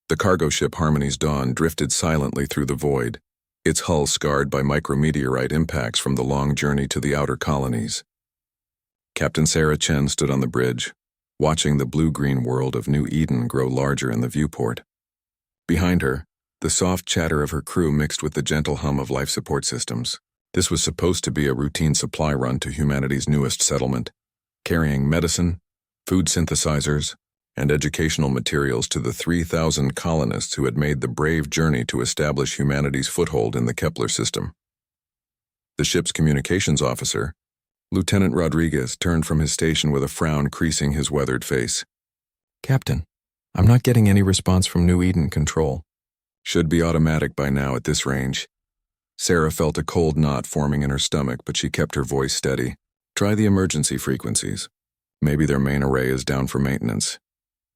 The cargo ship Harmony's Dawn drifted silently through the void, its hull scarred by micrometeorite impacts from the long journey to the outer colonies. Captain Sarah Chen stood on the bridge, watching the blue-green world of New Eden grow larger in the viewport. Behind her, the soft chatter of her crew mixed with the gentle hum of life support systems. This was supposed to be a routine supply run to humanity's newest settlement, carrying medicine, food synthesizers, and educational materials to the 3,000 colonists who had made the brave journey to establish humanity's foothold in the Kepler system. The ship's communications officer, Lieutenant Rodriguez, turned from his station with a frown creasing his weathered face. "Captain, I'm not getting any response from New Eden Control." Should be automatic by now at this range. Sarah felt a cold knot forming in her stomach, but she kept her voice steady. Try the emergency frequencies. Maybe their main array is down for maintenance.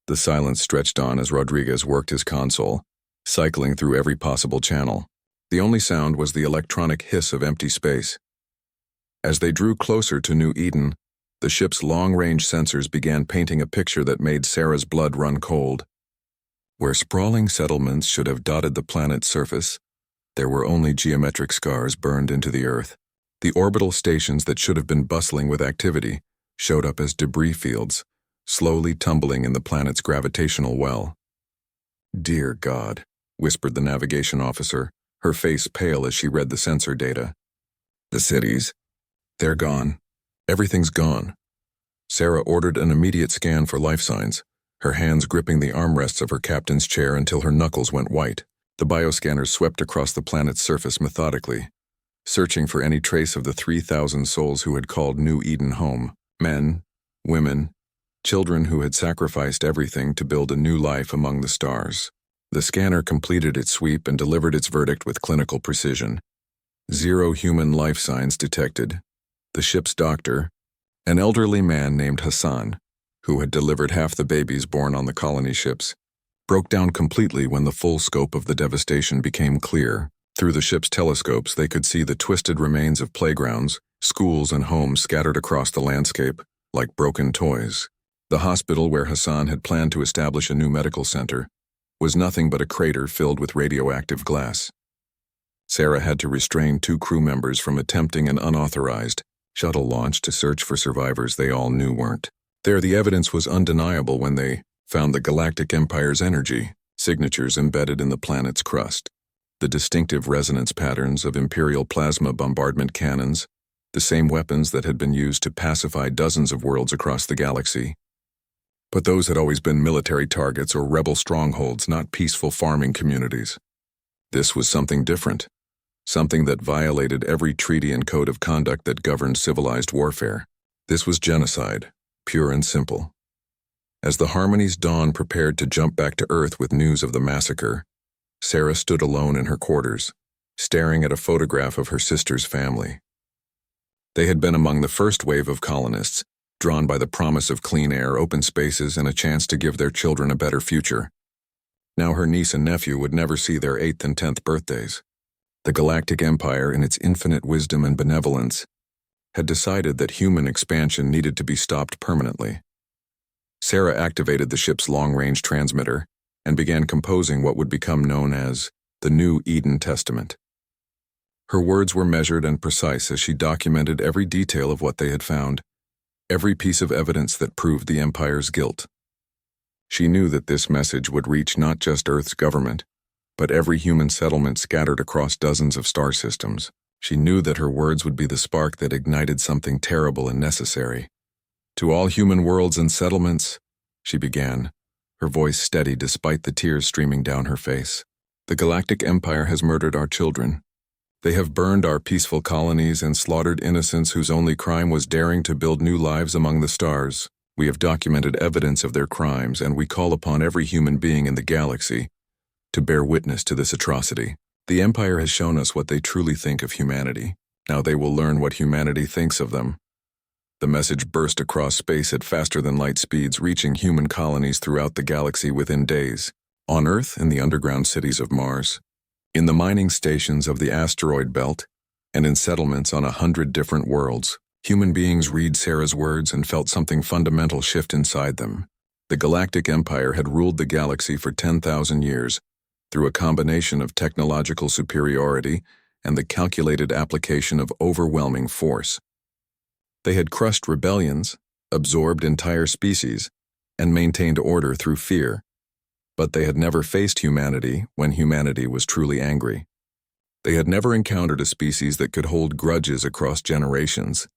The silence stretched on as Rodriguez worked his console, cycling through every possible channel. The only sound was the electronic hiss of empty space. As they drew closer to New Eden, the ship's long-range sensors began painting a picture that made Sarah's blood run cold. Where sprawling settlements should have dotted the planet's surface, there were only geometric scars burned into the earth. The orbital stations that should have been bustling with activity showed up as debris fields, slowly tumbling in the planet's gravitational well. "Dear God," whispered the navigation officer, her face pale as she read the sensor data. "The cities, they're gone. Everything's gone." Sarah ordered an immediate scan for life signs, her hands gripping the armrests of her captain's chair until her knuckles went white. The bioscanners swept across the planet's surface methodically, searching for any trace of the 3,000 souls who had called New Eden home. Men, women, children who had sacrificed everything to build a new life among the stars. The scanner completed its sweep and delivered its verdict with clinical precision. 0 human life signs detected. The ship's doctor, an elderly man named Hassan, who had delivered half the babies born on the colony ships, broke down completely when the full scope of the devastation became clear. Through the ship's telescopes, they could see the twisted remains of playgrounds, schools, and homes scattered across the landscape, like broken toys. The hospital where Hassan had planned to establish a new medical center was nothing but a crater filled with radioactive glass. Sarah had to restrain 2 crew members from attempting an unauthorized shuttle launch to search for survivors they all knew weren't there. The evidence was undeniable when they found the Galactic Empire's energy signatures embedded in the planet's crust, the distinctive resonance patterns of Imperial plasma bombardment cannons, the same weapons that had been used to pacify dozens of worlds across the galaxy. But those had always been military targets or rebel strongholds, not peaceful farming communities. This was something different, something that violated every treaty and code of conduct that governed civilized warfare. This was genocide, pure and simple. As the Harmony's Dawn prepared to jump back to Earth with news of the massacre, Sarah stood alone in her quarters, staring at a photograph of her sister's family. They had been among the first wave of colonists, drawn by the promise of clean air, open spaces, and a chance to give their children a better future. Now her niece and nephew would never see their 8th and 10th birthdays. The Galactic Empire, in its infinite wisdom and benevolence, had decided that human expansion needed to be stopped permanently. Sarah activated the ship's long-range transmitter and began composing what would become known as the New Eden Testament. Her words were measured and precise as she documented every detail of what they had found, every piece of evidence that proved the Empire's guilt. She knew that this message would reach not just Earth's government, but every human settlement scattered across dozens of star systems. She knew that her words would be the spark that ignited something terrible and necessary. "To all human worlds and settlements," she began, her voice steady despite the tears streaming down her face. "The Galactic Empire has murdered our children. They have burned our peaceful colonies and slaughtered innocents whose only crime was daring to build new lives among the stars. We have documented evidence of their crimes, and we call upon every human being in the galaxy to bear witness to this atrocity. The Empire has shown us what they truly think of humanity. Now they will learn what humanity thinks of them." The message burst across space at faster-than-light speeds, reaching human colonies throughout the galaxy within days. On Earth, in the underground cities of Mars, in the mining stations of the asteroid belt, and in settlements on 100 different worlds, human beings read Sarah's words and felt something fundamental shift inside them. The Galactic Empire had ruled the galaxy for 10,000 years through a combination of technological superiority and the calculated application of overwhelming force. They had crushed rebellions, absorbed entire species, and maintained order through fear. But they had never faced humanity when humanity was truly angry. They had never encountered a species that could hold grudges across generations,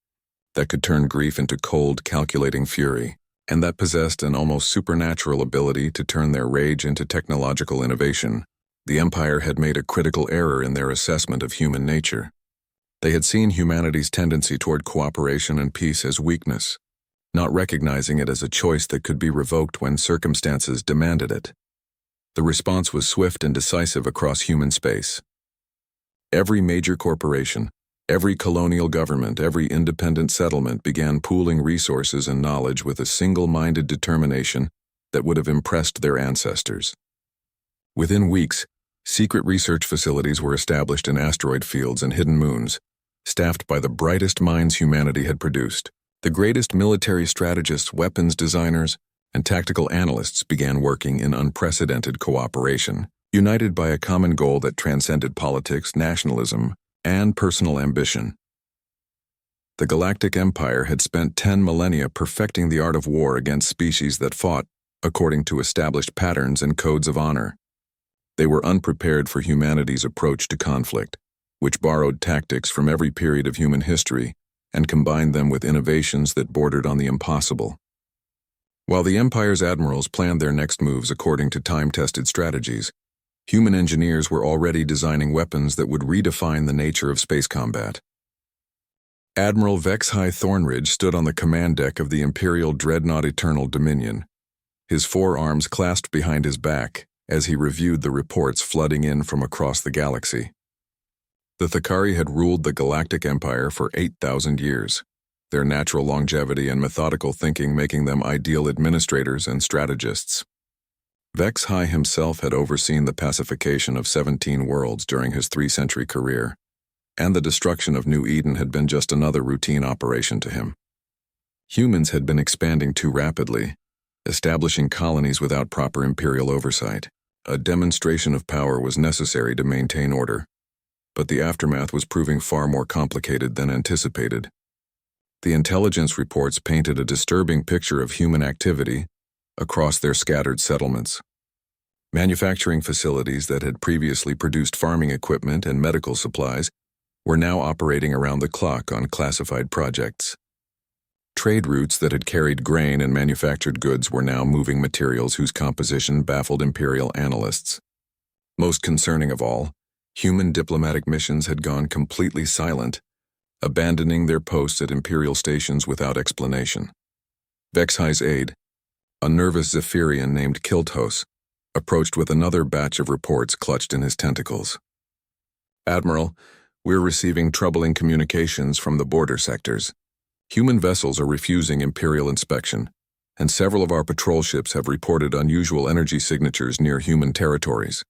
that could turn grief into cold, calculating fury, and that possessed an almost supernatural ability to turn their rage into technological innovation. The Empire had made a critical error in their assessment of human nature. They had seen humanity's tendency toward cooperation and peace as weakness, not recognizing it as a choice that could be revoked when circumstances demanded it. The response was swift and decisive across human space. Every major corporation, every colonial government, every independent settlement began pooling resources and knowledge with a single-minded determination that would have impressed their ancestors. Within weeks, secret research facilities were established in asteroid fields and hidden moons, staffed by the brightest minds humanity had produced. The greatest military strategists, weapons designers, and tactical analysts began working in unprecedented cooperation, united by a common goal that transcended politics, nationalism, and personal ambition. The Galactic Empire had spent 10 millennia perfecting the art of war against species that fought according to established patterns and codes of honor. They were unprepared for humanity's approach to conflict, which borrowed tactics from every period of human history and combined them with innovations that bordered on the impossible. While the Empire's admirals planned their next moves according to time-tested strategies, human engineers were already designing weapons that would redefine the nature of space combat. Admiral Vexhai Thornridge stood on the command deck of the Imperial dreadnought Eternal Dominion, his forearms clasped behind his back as he reviewed the reports flooding in from across the galaxy. The Thakari had ruled the Galactic Empire for 8,000 years, their natural longevity and methodical thinking making them ideal administrators and strategists. Vexhai himself had overseen the pacification of 17 worlds during his 3-century career, and the destruction of New Eden had been just another routine operation to him. Humans had been expanding too rapidly, establishing colonies without proper imperial oversight. A demonstration of power was necessary to maintain order, but the aftermath was proving far more complicated than anticipated. The intelligence reports painted a disturbing picture of human activity across their scattered settlements. Manufacturing facilities that had previously produced farming equipment and medical supplies were now operating around the clock on classified projects. Trade routes that had carried grain and manufactured goods were now moving materials whose composition baffled imperial analysts. Most concerning of all, human diplomatic missions had gone completely silent, abandoning their posts at imperial stations without explanation. Vexhai's aide, a nervous Zephyrian named Kiltos, approached with another batch of reports clutched in his tentacles. "Admiral, we're receiving troubling communications from the border sectors. Human vessels are refusing imperial inspection, and several of our patrol ships have reported unusual energy signatures near human territories."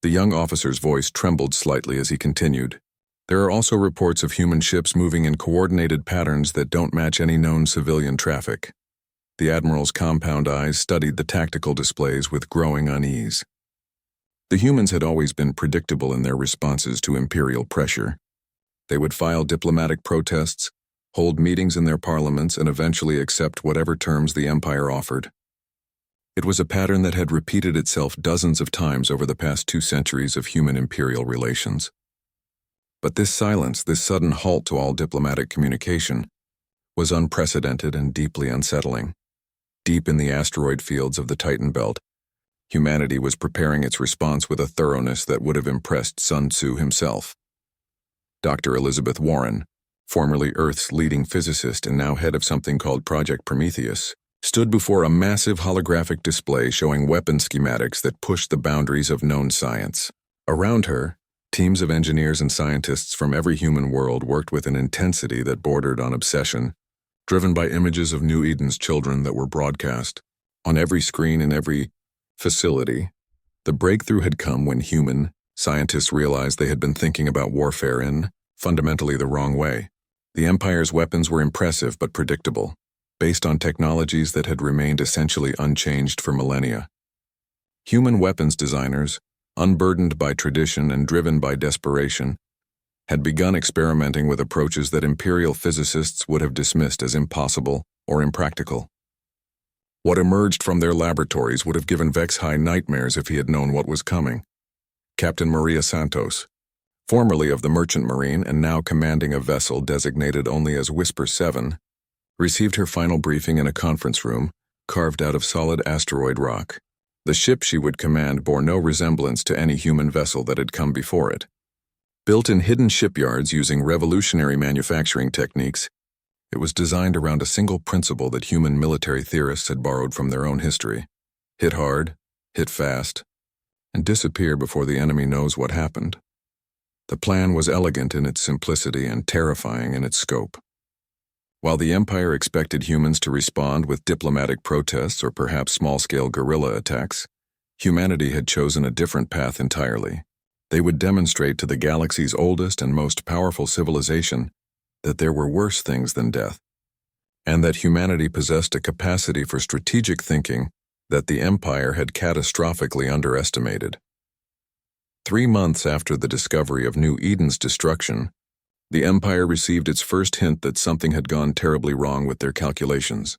The young officer's voice trembled slightly as he continued. "There are also reports of human ships moving in coordinated patterns that don't match any known civilian traffic." The Admiral's compound eyes studied the tactical displays with growing unease. The humans had always been predictable in their responses to imperial pressure. They would file diplomatic protests, hold meetings in their parliaments, and eventually accept whatever terms the Empire offered. It was a pattern that had repeated itself dozens of times over the past 2 centuries of human-imperial relations. But this silence, this sudden halt to all diplomatic communication, was unprecedented and deeply unsettling. Deep in the asteroid fields of the Titan Belt, humanity was preparing its response with a thoroughness that would have impressed Sun Tzu himself. Dr. Elizabeth Warren, formerly Earth's leading physicist and now head of something called Project Prometheus, stood before a massive holographic display showing weapon schematics that pushed the boundaries of known science. Around her, teams of engineers and scientists from every human world worked with an intensity that bordered on obsession, driven by images of New Eden's children that were broadcast on every screen in every facility. The breakthrough had come when human scientists realized they had been thinking about warfare in fundamentally the wrong way. The Empire's weapons were impressive but predictable. based on technologies that had remained essentially unchanged for millennia. Human weapons designers, unburdened by tradition and driven by desperation, had begun experimenting with approaches that Imperial physicists would have dismissed as impossible or impractical. What emerged from their laboratories would have given Vex-High nightmares if he had known what was coming. Captain Maria Santos, formerly of the Merchant Marine and now commanding a vessel designated only as Whisper 7, received her final briefing in a conference room carved out of solid asteroid rock. The ship she would command bore no resemblance to any human vessel that had come before it. Built in hidden shipyards using revolutionary manufacturing techniques, it was designed around a single principle that human military theorists had borrowed from their own history: hit hard, hit fast, and disappear before the enemy knows what happened. The plan was elegant in its simplicity and terrifying in its scope. While the Empire expected humans to respond with diplomatic protests or perhaps small-scale guerrilla attacks, humanity had chosen a different path entirely. They would demonstrate to the galaxy's oldest and most powerful civilization that there were worse things than death, and that humanity possessed a capacity for strategic thinking that the Empire had catastrophically underestimated. 3 months after the discovery of New Eden's destruction, the Empire received its first hint that something had gone terribly wrong with their calculations.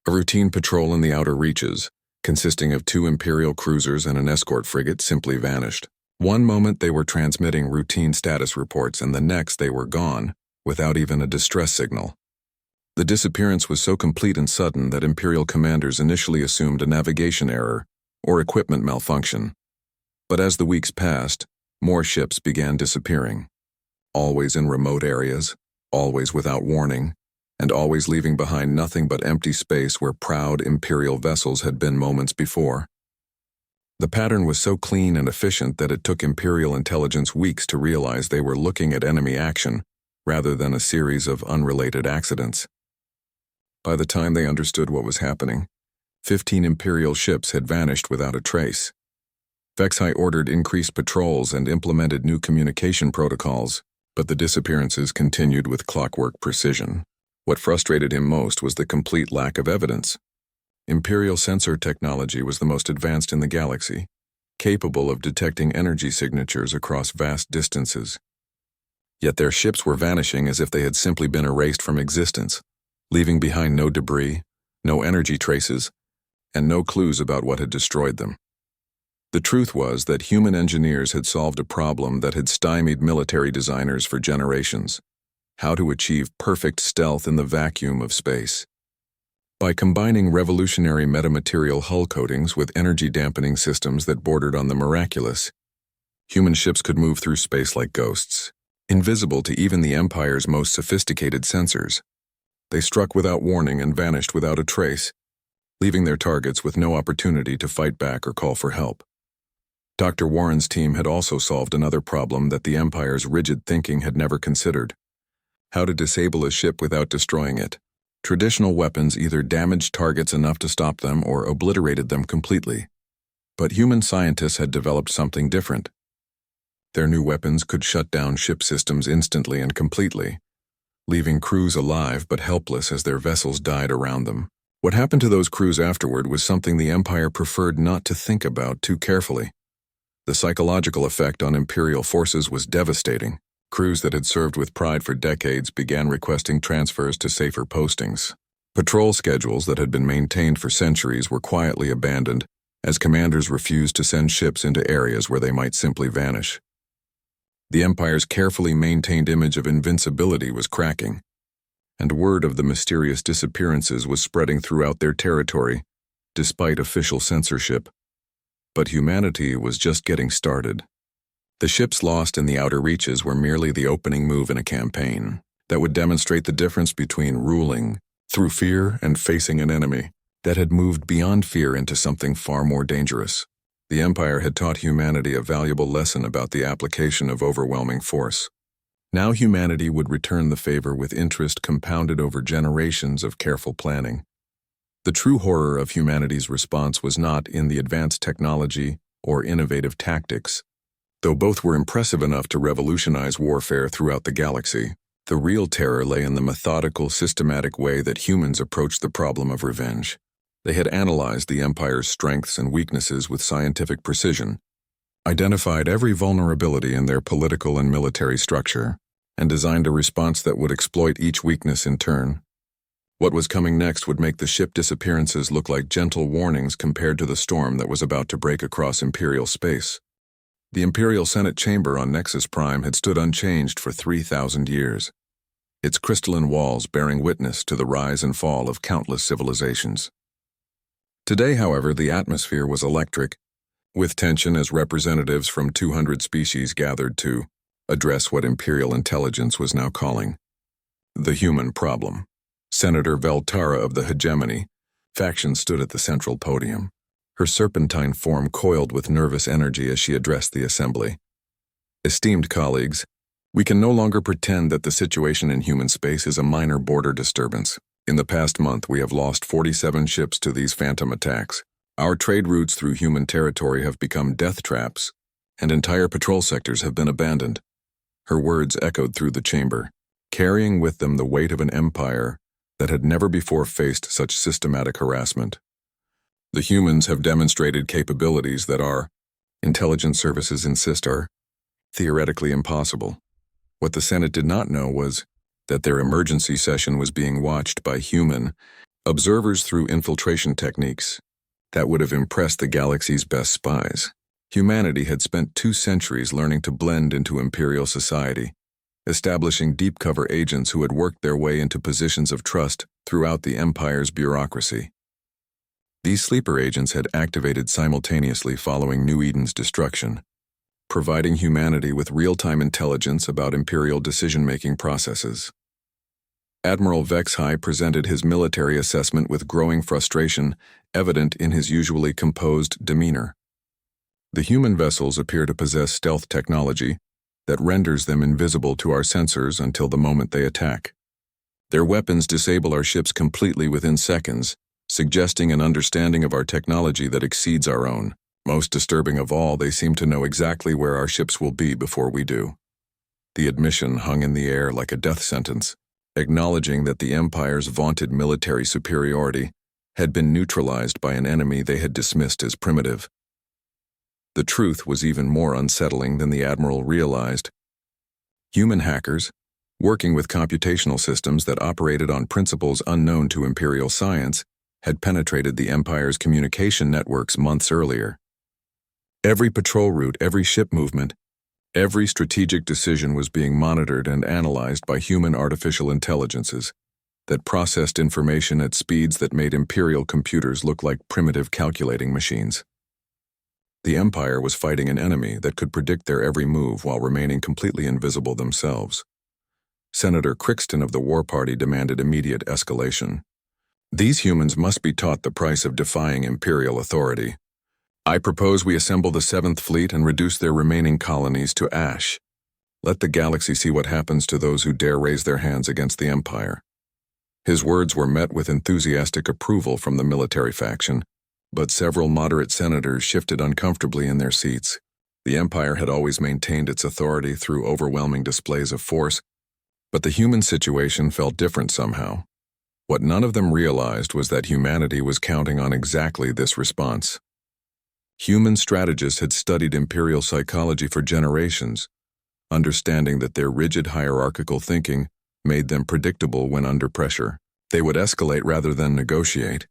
A routine patrol in the outer reaches, consisting of 2 Imperial cruisers and an escort frigate, simply vanished. One moment they were transmitting routine status reports, and the next they were gone, without even a distress signal. The disappearance was so complete and sudden that Imperial commanders initially assumed a navigation error or equipment malfunction. But as the weeks passed, more ships began disappearing. Always in remote areas, always without warning, and always leaving behind nothing but empty space where proud Imperial vessels had been moments before. The pattern was so clean and efficient that it took Imperial intelligence weeks to realize they were looking at enemy action rather than a series of unrelated accidents. By the time they understood what was happening, 15 Imperial ships had vanished without a trace. Vex-High ordered increased patrols and implemented new communication protocols, but the disappearances continued with clockwork precision. What frustrated him most was the complete lack of evidence. Imperial sensor technology was the most advanced in the galaxy, capable of detecting energy signatures across vast distances. Yet their ships were vanishing as if they had simply been erased from existence, leaving behind no debris, no energy traces, and no clues about what had destroyed them. The truth was that human engineers had solved a problem that had stymied military designers for generations: how to achieve perfect stealth in the vacuum of space. By combining revolutionary metamaterial hull coatings with energy-dampening systems that bordered on the miraculous, human ships could move through space like ghosts, invisible to even the Empire's most sophisticated sensors. They struck without warning and vanished without a trace, leaving their targets with no opportunity to fight back or call for help. Dr. Warren's team had also solved another problem that the Empire's rigid thinking had never considered: how to disable a ship without destroying it. Traditional weapons either damaged targets enough to stop them or obliterated them completely. But human scientists had developed something different. Their new weapons could shut down ship systems instantly and completely, leaving crews alive but helpless as their vessels died around them. What happened to those crews afterward was something the Empire preferred not to think about too carefully. The psychological effect on Imperial forces was devastating. Crews that had served with pride for decades began requesting transfers to safer postings. Patrol schedules that had been maintained for centuries were quietly abandoned as commanders refused to send ships into areas where they might simply vanish. The Empire's carefully maintained image of invincibility was cracking, and word of the mysterious disappearances was spreading throughout their territory, despite official censorship. But humanity was just getting started. The ships lost in the outer reaches were merely the opening move in a campaign that would demonstrate the difference between ruling through fear and facing an enemy that had moved beyond fear into something far more dangerous. The Empire had taught humanity a valuable lesson about the application of overwhelming force. Now humanity would return the favor with interest compounded over generations of careful planning. The true horror of humanity's response was not in the advanced technology or innovative tactics. Though both were impressive enough to revolutionize warfare throughout the galaxy, The real terror lay in the methodical, systematic way that humans approached the problem of revenge. They had analyzed the Empire's strengths and weaknesses with scientific precision, identified every vulnerability in their political and military structure, and designed a response that would exploit each weakness in turn. What was coming next would make the ship disappearances look like gentle warnings compared to the storm that was about to break across Imperial space. The Imperial Senate chamber on Nexus Prime had stood unchanged for 3,000 years, its crystalline walls bearing witness to the rise and fall of countless civilizations. Today, however, the atmosphere was electric, with tension as representatives from 200 species gathered to address what Imperial intelligence was now calling the human problem. Senator Veltara of the Hegemony faction stood at the central podium, her serpentine form coiled with nervous energy as she addressed the assembly. Esteemed colleagues, we can no longer pretend that the situation in human space is a minor border disturbance. In the past month, we have lost 47 ships to these phantom attacks. Our trade routes through human territory have become death traps, and entire patrol sectors have been abandoned. Her words echoed through the chamber, carrying with them the weight of an empire that had never before faced such systematic harassment. The humans have demonstrated capabilities that our intelligence services insist are theoretically impossible. What the Senate did not know was that their emergency session was being watched by human observers through infiltration techniques that would have impressed the galaxy's best spies. Humanity had spent 2 centuries learning to blend into Imperial society, establishing deep cover agents who had worked their way into positions of trust throughout the Empire's bureaucracy. These sleeper agents had activated simultaneously following New Eden's destruction, providing humanity with real-time intelligence about Imperial decision-making processes. Admiral Vexhai presented his military assessment with growing frustration evident in his usually composed demeanor. The human vessels appear to possess stealth technology that renders them invisible to our sensors until the moment they attack. Their weapons disable our ships completely within seconds, suggesting an understanding of our technology that exceeds our own. Most disturbing of all, they seem to know exactly where our ships will be before we do. The admission hung in the air like a death sentence, acknowledging that the Empire's vaunted military superiority had been neutralized by an enemy they had dismissed as primitive. The truth was even more unsettling than the Admiral realized. Human hackers, working with computational systems that operated on principles unknown to Imperial science, had penetrated the Empire's communication networks months earlier. Every patrol route, every ship movement, every strategic decision was being monitored and analyzed by human artificial intelligences that processed information at speeds that made Imperial computers look like primitive calculating machines. The Empire was fighting an enemy that could predict their every move while remaining completely invisible themselves. Senator Crixton of the War Party demanded immediate escalation. These humans must be taught the price of defying Imperial authority. I propose we assemble the 7th Fleet and reduce their remaining colonies to ash. Let the galaxy see what happens to those who dare raise their hands against the Empire. His words were met with enthusiastic approval from the military faction, but several moderate senators shifted uncomfortably in their seats. The Empire had always maintained its authority through overwhelming displays of force, but the human situation felt different somehow. What none of them realized was that humanity was counting on exactly this response. Human strategists had studied Imperial psychology for generations, understanding that their rigid hierarchical thinking made them predictable when under pressure. They would escalate rather than negotiate,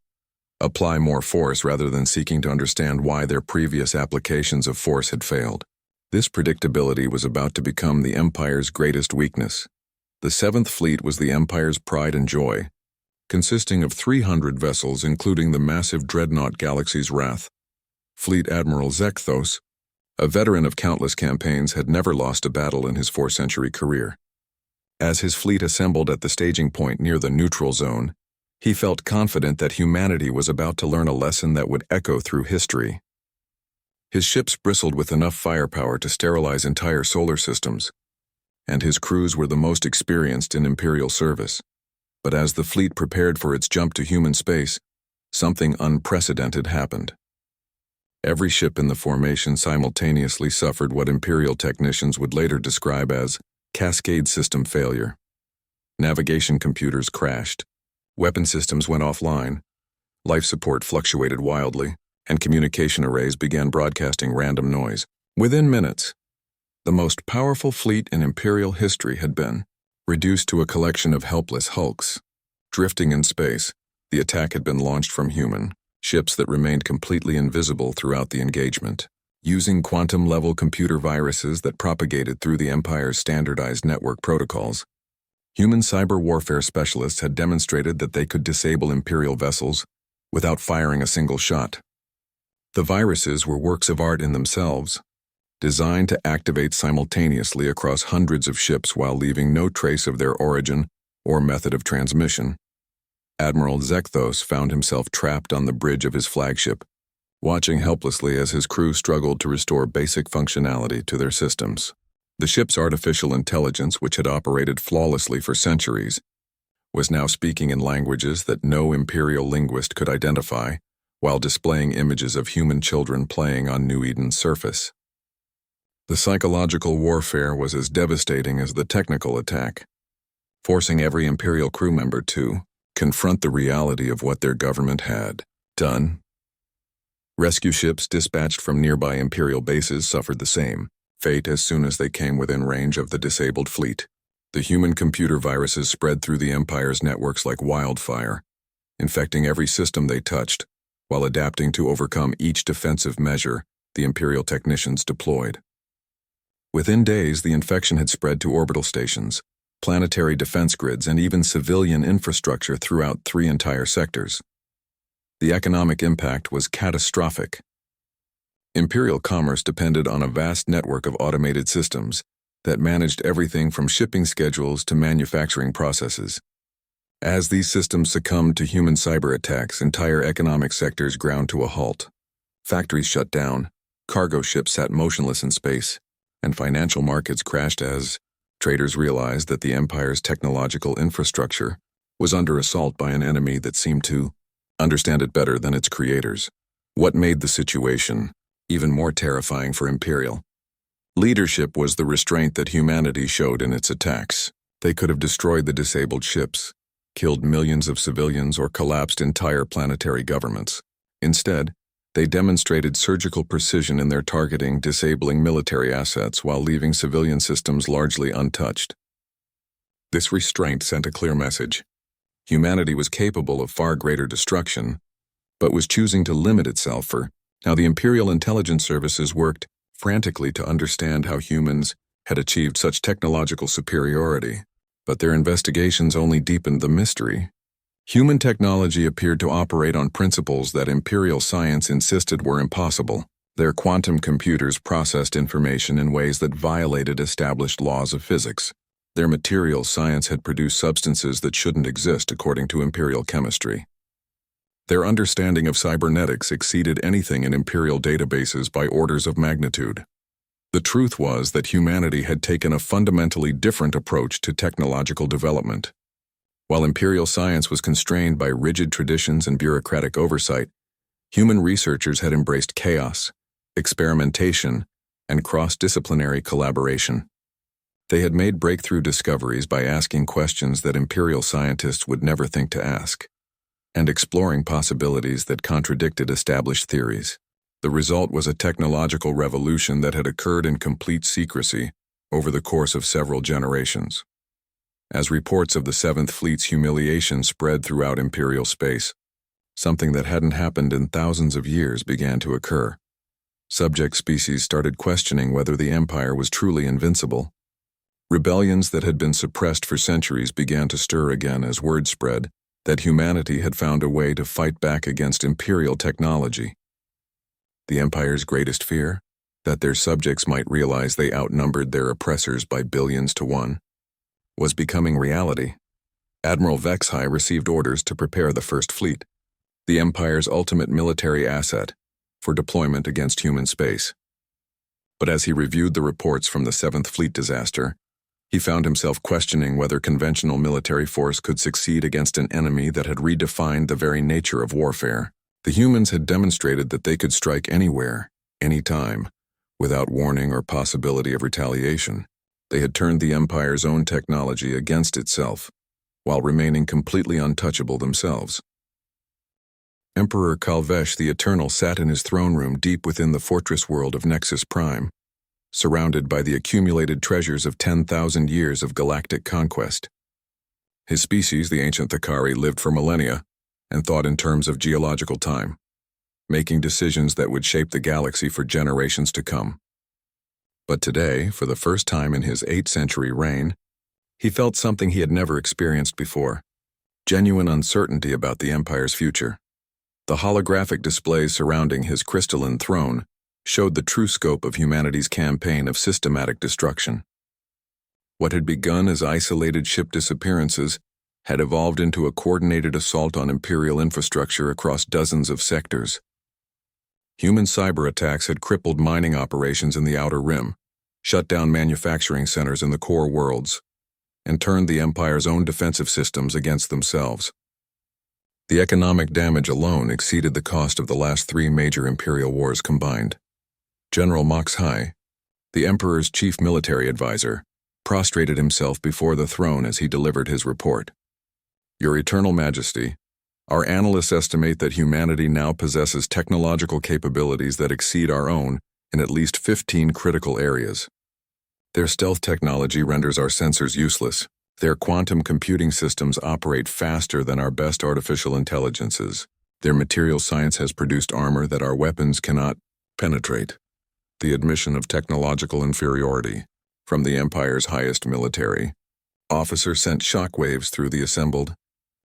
apply more force rather than seeking to understand why their previous applications of force had failed. This predictability was about to become the Empire's greatest weakness. The 7th Fleet was the Empire's pride and joy, consisting of 300 vessels including the massive dreadnought Galaxy's Wrath. Fleet Admiral Zekthos, a veteran of countless campaigns, had never lost a battle in his 4-century career. As his fleet assembled at the staging point near the neutral zone, he felt confident that humanity was about to learn a lesson that would echo through history. His ships bristled with enough firepower to sterilize entire solar systems, and his crews were the most experienced in Imperial service. But as the fleet prepared for its jump to human space, something unprecedented happened. Every ship in the formation simultaneously suffered what Imperial technicians would later describe as cascade system failure. Navigation computers crashed. Weapon systems went offline. Life support fluctuated wildly, and communication arrays began broadcasting random noise. Within minutes, the most powerful fleet in Imperial history had been reduced to a collection of helpless hulks. Drifting in space, the attack had been launched from human ships that remained completely invisible throughout the engagement. Using quantum-level computer viruses that propagated through the Empire's standardized network protocols, human cyber warfare specialists had demonstrated that they could disable Imperial vessels without firing a single shot. The viruses were works of art in themselves, designed to activate simultaneously across hundreds of ships while leaving no trace of their origin or method of transmission. Admiral Zekthos found himself trapped on the bridge of his flagship, watching helplessly as his crew struggled to restore basic functionality to their systems. The ship's artificial intelligence, which had operated flawlessly for centuries, was now speaking in languages that no Imperial linguist could identify, while displaying images of human children playing on New Eden's surface. The psychological warfare was as devastating as the technical attack, forcing every Imperial crew member to confront the reality of what their government had done. Rescue ships dispatched from nearby Imperial bases suffered the same fate as soon as they came within range of the disabled fleet. The human computer viruses spread through the Empire's networks like wildfire, infecting every system they touched, while adapting to overcome each defensive measure the Imperial technicians deployed. Within days, the infection had spread to orbital stations, planetary defense grids, and even civilian infrastructure throughout 3 entire sectors. The economic impact was catastrophic. Imperial commerce depended on a vast network of automated systems that managed everything from shipping schedules to manufacturing processes. As these systems succumbed to human cyber attacks, entire economic sectors ground to a halt. Factories shut down, cargo ships sat motionless in space, and financial markets crashed as traders realized that the Empire's technological infrastructure was under assault by an enemy that seemed to understand it better than its creators. What made the situation even more terrifying for Imperial leadership was the restraint that humanity showed in its attacks. They could have destroyed the disabled ships, killed millions of civilians, or collapsed entire planetary governments. Instead, they demonstrated surgical precision in their targeting, disabling military assets while leaving civilian systems largely untouched. This restraint sent a clear message. Humanity was capable of far greater destruction, but was choosing to limit itself for how the Imperial intelligence services worked frantically to understand how humans had achieved such technological superiority, but their investigations only deepened the mystery. Human technology appeared to operate on principles that Imperial science insisted were impossible. Their quantum computers processed information in ways that violated established laws of physics. Their material science had produced substances that shouldn't exist according to Imperial chemistry. Their understanding of cybernetics exceeded anything in Imperial databases by orders of magnitude. The truth was that humanity had taken a fundamentally different approach to technological development. While Imperial science was constrained by rigid traditions and bureaucratic oversight, human researchers had embraced chaos, experimentation, and cross-disciplinary collaboration. They had made breakthrough discoveries by asking questions that Imperial scientists would never think to ask, and exploring possibilities that contradicted established theories. The result was a technological revolution that had occurred in complete secrecy over the course of several generations. As reports of the 7th Fleet's humiliation spread throughout Imperial space, something that hadn't happened in thousands of years began to occur. Subject species started questioning whether the Empire was truly invincible. Rebellions that had been suppressed for centuries began to stir again as word spread that humanity had found a way to fight back against Imperial technology. The Empire's greatest fear? That their subjects might realize they outnumbered their oppressors by billions to one, was becoming reality. Admiral Vexhai received orders to prepare the First Fleet, the Empire's ultimate military asset, for deployment against human space. But as he reviewed the reports from the 7th Fleet disaster, he found himself questioning whether conventional military force could succeed against an enemy that had redefined the very nature of warfare. The humans had demonstrated that they could strike anywhere, anytime, without warning or possibility of retaliation. They had turned the Empire's own technology against itself, while remaining completely untouchable themselves. Emperor Kalvesh the Eternal sat in his throne room deep within the fortress world of Nexus Prime, surrounded by the accumulated treasures of 10,000 years of galactic conquest. His species, the ancient Thakari, lived for millennia and thought in terms of geological time, making decisions that would shape the galaxy for generations to come. But today, for the first time in his 8th-century reign, he felt something he had never experienced before: genuine uncertainty about the Empire's future. The holographic displays surrounding his crystalline throne showed the true scope of humanity's campaign of systematic destruction. What had begun as isolated ship disappearances had evolved into a coordinated assault on Imperial infrastructure across dozens of sectors. Human cyber attacks had crippled mining operations in the Outer Rim, shut down manufacturing centers in the core worlds, and turned the Empire's own defensive systems against themselves. The economic damage alone exceeded the cost of the last 3 major Imperial wars combined. General Mox Hai, the Emperor's chief military advisor, prostrated himself before the throne as he delivered his report. "Your Eternal Majesty, our analysts estimate that humanity now possesses technological capabilities that exceed our own in at least 15 critical areas. Their stealth technology renders our sensors useless. Their quantum computing systems operate faster than our best artificial intelligences. Their material science has produced armor that our weapons cannot penetrate." The admission of technological inferiority from the Empire's highest military officer sent shockwaves through the assembled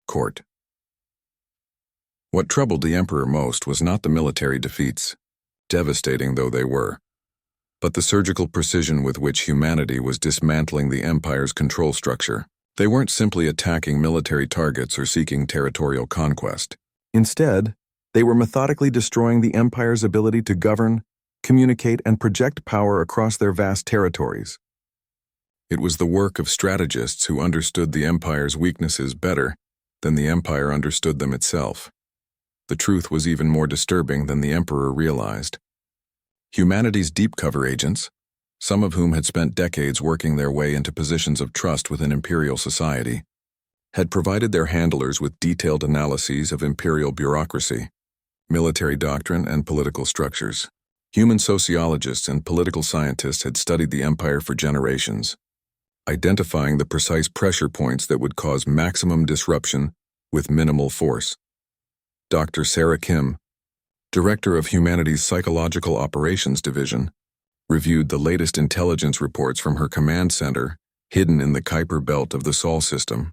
court. What troubled the Emperor most was not the military defeats, devastating though they were, but the surgical precision with which humanity was dismantling the Empire's control structure. They weren't simply attacking military targets or seeking territorial conquest. Instead, they were methodically destroying the Empire's ability to govern, communicate, and project power across their vast territories. It was the work of strategists who understood the Empire's weaknesses better than the Empire understood them itself. The truth was even more disturbing than the Emperor realized. Humanity's deep cover agents, some of whom had spent decades working their way into positions of trust within Imperial society, had provided their handlers with detailed analyses of Imperial bureaucracy, military doctrine, and political structures. Human sociologists and political scientists had studied the Empire for generations, identifying the precise pressure points that would cause maximum disruption with minimal force. Dr. Sarah Kim, Director of Humanity's Psychological Operations Division, reviewed the latest intelligence reports from her command center, hidden in the Kuiper Belt of the Sol system.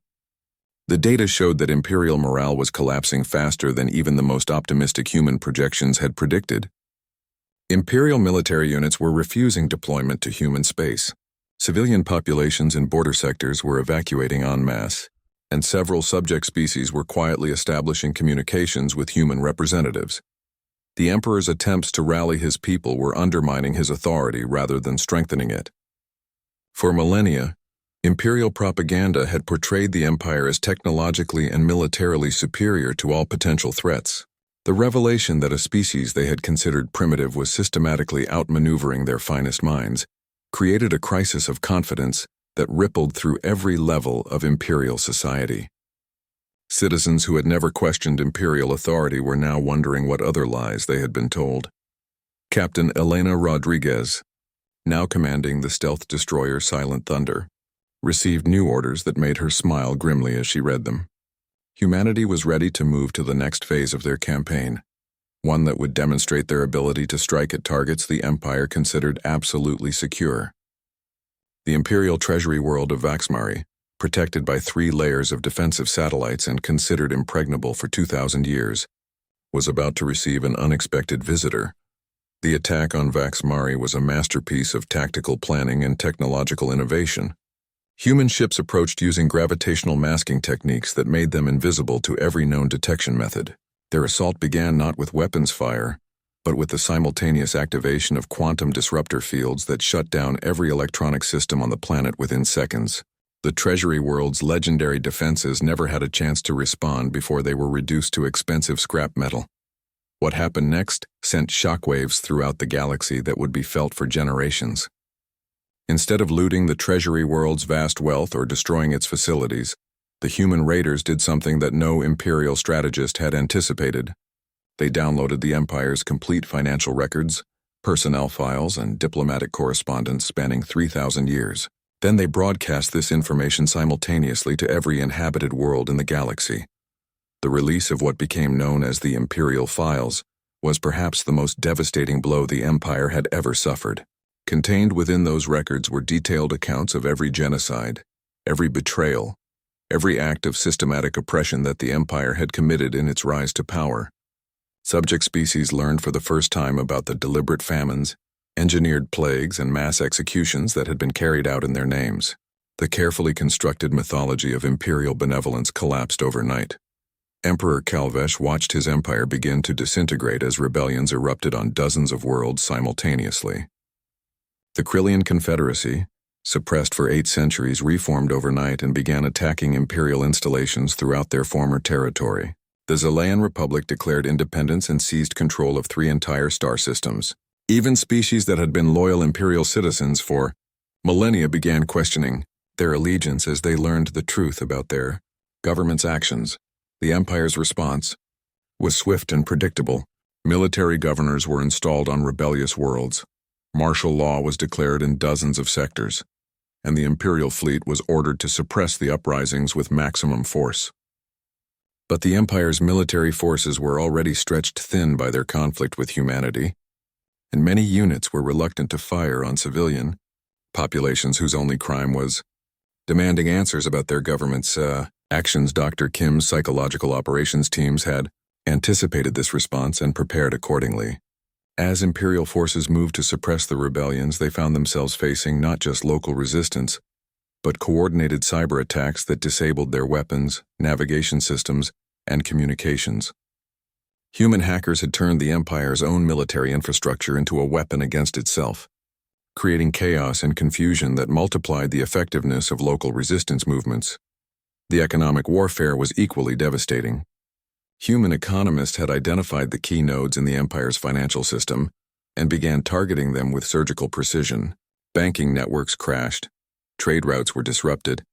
The data showed that Imperial morale was collapsing faster than even the most optimistic human projections had predicted. Imperial military units were refusing deployment to human space. Civilian populations in border sectors were evacuating en masse, and several subject species were quietly establishing communications with human representatives. The Emperor's attempts to rally his people were undermining his authority rather than strengthening it. For millennia, Imperial propaganda had portrayed the Empire as technologically and militarily superior to all potential threats. The revelation that a species they had considered primitive was systematically outmaneuvering their finest minds created a crisis of confidence that rippled through every level of Imperial society. Citizens who had never questioned Imperial authority were now wondering what other lies they had been told. Captain Elena Rodriguez, now commanding the stealth destroyer Silent Thunder, received new orders that made her smile grimly as she read them. Humanity was ready to move to the next phase of their campaign, one that would demonstrate their ability to strike at targets the Empire considered absolutely secure. The Imperial treasury world of Vaxmari, protected by 3 layers of defensive satellites and considered impregnable for 2,000 years, was about to receive an unexpected visitor. The attack on Vaxmari was a masterpiece of tactical planning and technological innovation. Human ships approached using gravitational masking techniques that made them invisible to every known detection method. Their assault began not with weapons fire, but with the simultaneous activation of quantum disruptor fields that shut down every electronic system on the planet within seconds. The Treasury world's legendary defenses never had a chance to respond before they were reduced to expensive scrap metal. What happened next sent shockwaves throughout the galaxy that would be felt for generations. Instead of looting the Treasury world's vast wealth or destroying its facilities, The human raiders did something that no Imperial strategist had anticipated. They downloaded the Empire's complete financial records, personnel files, and diplomatic correspondence spanning 3,000 years. Then they broadcast this information simultaneously to every inhabited world in the galaxy. The release of what became known as the Imperial Files was perhaps the most devastating blow the Empire had ever suffered. Contained within those records were detailed accounts of every genocide, every betrayal, every act of systematic oppression that the Empire had committed in its rise to power. Subject species learned for the first time about the deliberate famines, engineered plagues, and mass executions that had been carried out in their names. The carefully constructed mythology of imperial benevolence collapsed overnight. Emperor Calvesh watched his empire begin to disintegrate as rebellions erupted on dozens of worlds simultaneously. The Krillian Confederacy, suppressed for 8 centuries, reformed overnight and began attacking imperial installations throughout their former territory. The Zalayan Republic declared independence and seized control of 3 entire star systems. Even species that had been loyal imperial citizens for millennia began questioning their allegiance as they learned the truth about their government's actions. The Empire's response was swift and predictable. Military governors were installed on rebellious worlds. Martial law was declared in dozens of sectors, and the Imperial fleet was ordered to suppress the uprisings with maximum force. But the Empire's military forces were already stretched thin by their conflict with humanity, and many units were reluctant to fire on civilian populations whose only crime was demanding answers about their government's actions. Dr. Kim's psychological operations teams had anticipated this response and prepared accordingly. As Imperial forces moved to suppress the rebellions, they found themselves facing not just local resistance, but coordinated cyber attacks that disabled their weapons, navigation systems, and communications. Human hackers had turned the Empire's own military infrastructure into a weapon against itself, creating chaos and confusion that multiplied the effectiveness of local resistance movements. The economic warfare was equally devastating. Human economists had identified the key nodes in the Empire's financial system and began targeting them with surgical precision. Banking networks crashed, trade routes were disrupted,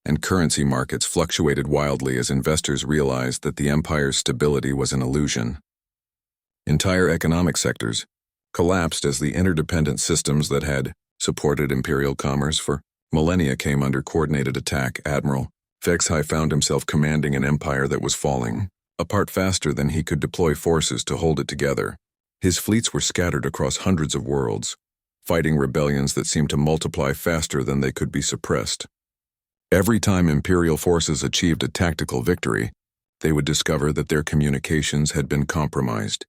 and currency markets fluctuated wildly as investors realized that the Empire's stability was an illusion. Entire economic sectors collapsed as the interdependent systems that had supported imperial commerce for millennia came under coordinated attack. Admiral Vexhai found himself commanding an empire that was falling apart faster than he could deploy forces to hold it together. His fleets were scattered across hundreds of worlds, fighting rebellions that seemed to multiply faster than they could be suppressed. Every time Imperial forces achieved a tactical victory, they would discover that their communications had been compromised,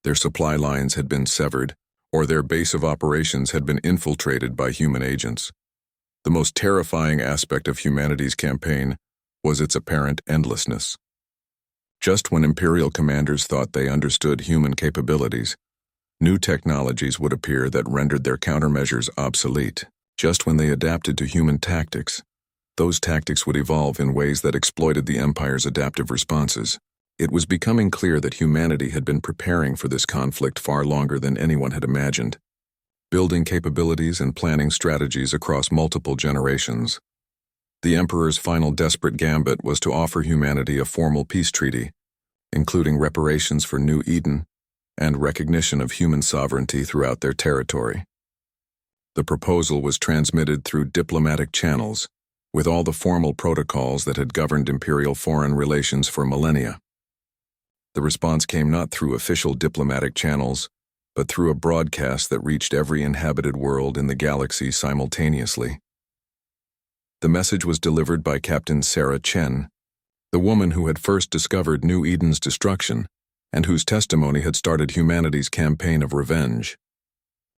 their supply lines had been severed, or their base of operations had been infiltrated by human agents. The most terrifying aspect of humanity's campaign was its apparent endlessness. Just when Imperial commanders thought they understood human capabilities, new technologies would appear that rendered their countermeasures obsolete. Just when they adapted to human tactics, those tactics would evolve in ways that exploited the Empire's adaptive responses. It was becoming clear that humanity had been preparing for this conflict far longer than anyone had imagined, building capabilities and planning strategies across multiple generations. The Emperor's final desperate gambit was to offer humanity a formal peace treaty, including reparations for New Eden and recognition of human sovereignty throughout their territory. The proposal was transmitted through diplomatic channels, with all the formal protocols that had governed imperial foreign relations for millennia. The response came not through official diplomatic channels, but through a broadcast that reached every inhabited world in the galaxy simultaneously. The message was delivered by Captain Sarah Chen, the woman who had first discovered New Eden's destruction and whose testimony had started humanity's campaign of revenge.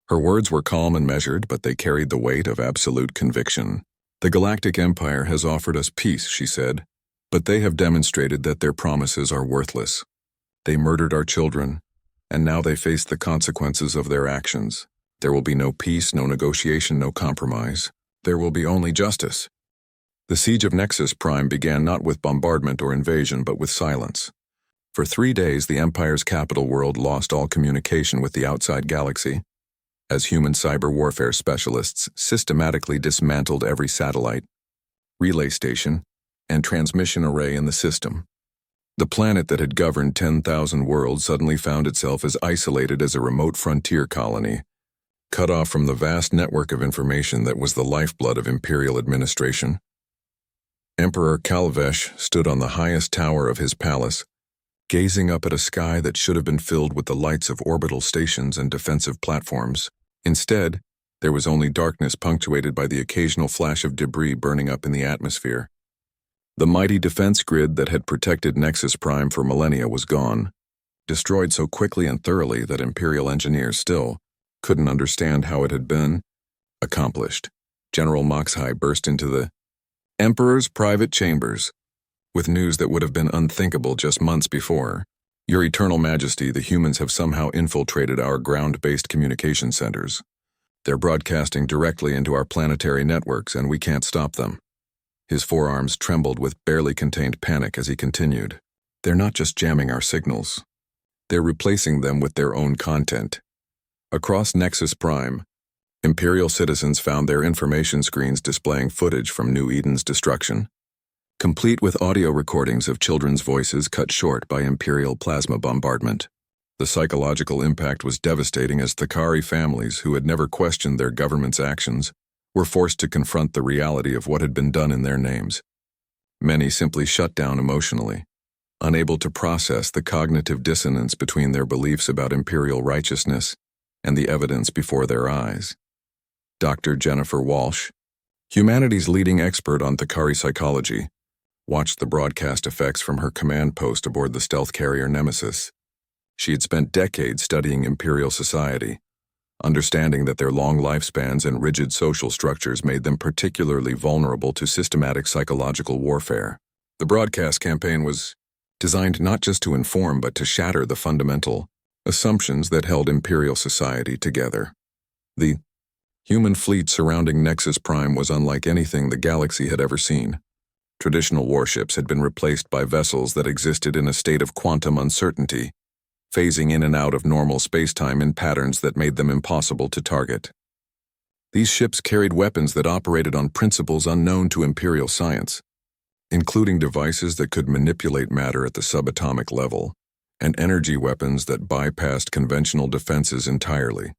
Her words were calm and measured, but they carried the weight of absolute conviction. "The Galactic Empire has offered us peace," she said, "but they have demonstrated that their promises are worthless. They murdered our children, and now they face the consequences of their actions. There will be no peace, no negotiation, no compromise. There will be only justice." The siege of Nexus Prime began not with bombardment or invasion, but with silence. For 3 days, the Empire's capital world lost all communication with the outside galaxy, as human cyber warfare specialists systematically dismantled every satellite, relay station, and transmission array in the system. The planet that had governed 10,000 worlds suddenly found itself as isolated as a remote frontier colony, cut off from the vast network of information that was the lifeblood of imperial administration. Emperor Kalvesh stood on the highest tower of his palace, gazing up at a sky that should have been filled with the lights of orbital stations and defensive platforms. Instead, there was only darkness punctuated by the occasional flash of debris burning up in the atmosphere. The mighty defense grid that had protected Nexus Prime for millennia was gone, destroyed so quickly and thoroughly that Imperial engineers still couldn't understand how it had been accomplished. General Moxhai burst into the Emperor's private chambers with news that would have been unthinkable just months before. Your Eternal Majesty, the humans have somehow infiltrated our ground-based communication centers. They're broadcasting directly into our planetary networks, and we can't stop them. His forearms trembled with barely contained panic as he continued. They're not just jamming our signals. They're replacing them with their own content. Across Nexus Prime, Imperial citizens found their information screens displaying footage from New Eden's destruction, complete with audio recordings of children's voices cut short by Imperial plasma bombardment. The psychological impact was devastating as Thakari families who had never questioned their government's actions were forced to confront the reality of what had been done in their names. Many simply shut down emotionally, unable to process the cognitive dissonance between their beliefs about imperial righteousness and the evidence before their eyes. Dr. Jennifer Walsh, humanity's leading expert on Thakari psychology, watched the broadcast effects from her command post aboard the stealth carrier Nemesis. She had spent decades studying imperial society, understanding that their long lifespans and rigid social structures made them particularly vulnerable to systematic psychological warfare. The broadcast campaign was designed not just to inform but to shatter the fundamental assumptions that held imperial society together. The human fleet surrounding Nexus Prime was unlike anything the galaxy had ever seen. Traditional warships had been replaced by vessels that existed in a state of quantum uncertainty, phasing in and out of normal spacetime in patterns that made them impossible to target. These ships carried weapons that operated on principles unknown to imperial science, including devices that could manipulate matter at the subatomic level, and energy weapons that bypassed conventional defenses entirely.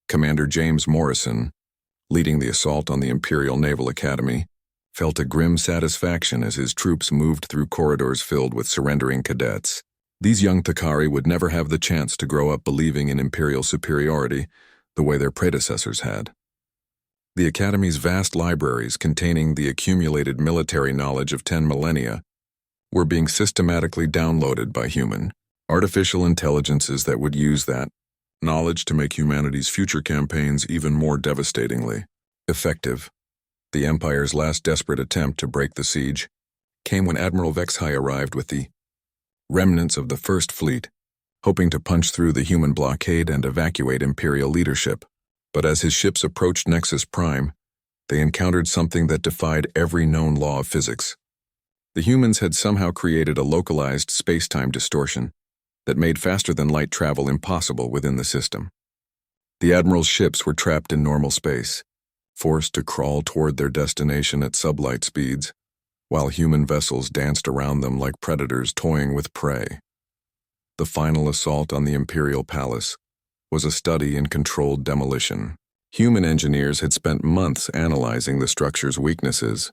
Commander James Morrison, leading the assault on the Imperial Naval Academy, felt a grim satisfaction as his troops moved through corridors filled with surrendering cadets. These young Thakari would never have the chance to grow up believing in imperial superiority the way their predecessors had. The Academy's vast libraries containing the accumulated military knowledge of 10 millennia were being systematically downloaded by human artificial intelligences that would use that knowledge to make humanity's future campaigns even more devastatingly effective. The Empire's last desperate attempt to break the siege came when Admiral Vexhai arrived with the remnants of the First Fleet, hoping to punch through the human blockade and evacuate Imperial leadership. But as his ships approached Nexus Prime, they encountered something that defied every known law of physics. The humans had somehow created a localized space-time distortion that made faster-than-light travel impossible within the system. The Admiral's ships were trapped in normal space, forced to crawl toward their destination at sublight speeds, while human vessels danced around them like predators toying with prey. The final assault on the Imperial Palace was a study in controlled demolition. Human engineers had spent months analyzing the structure's weaknesses,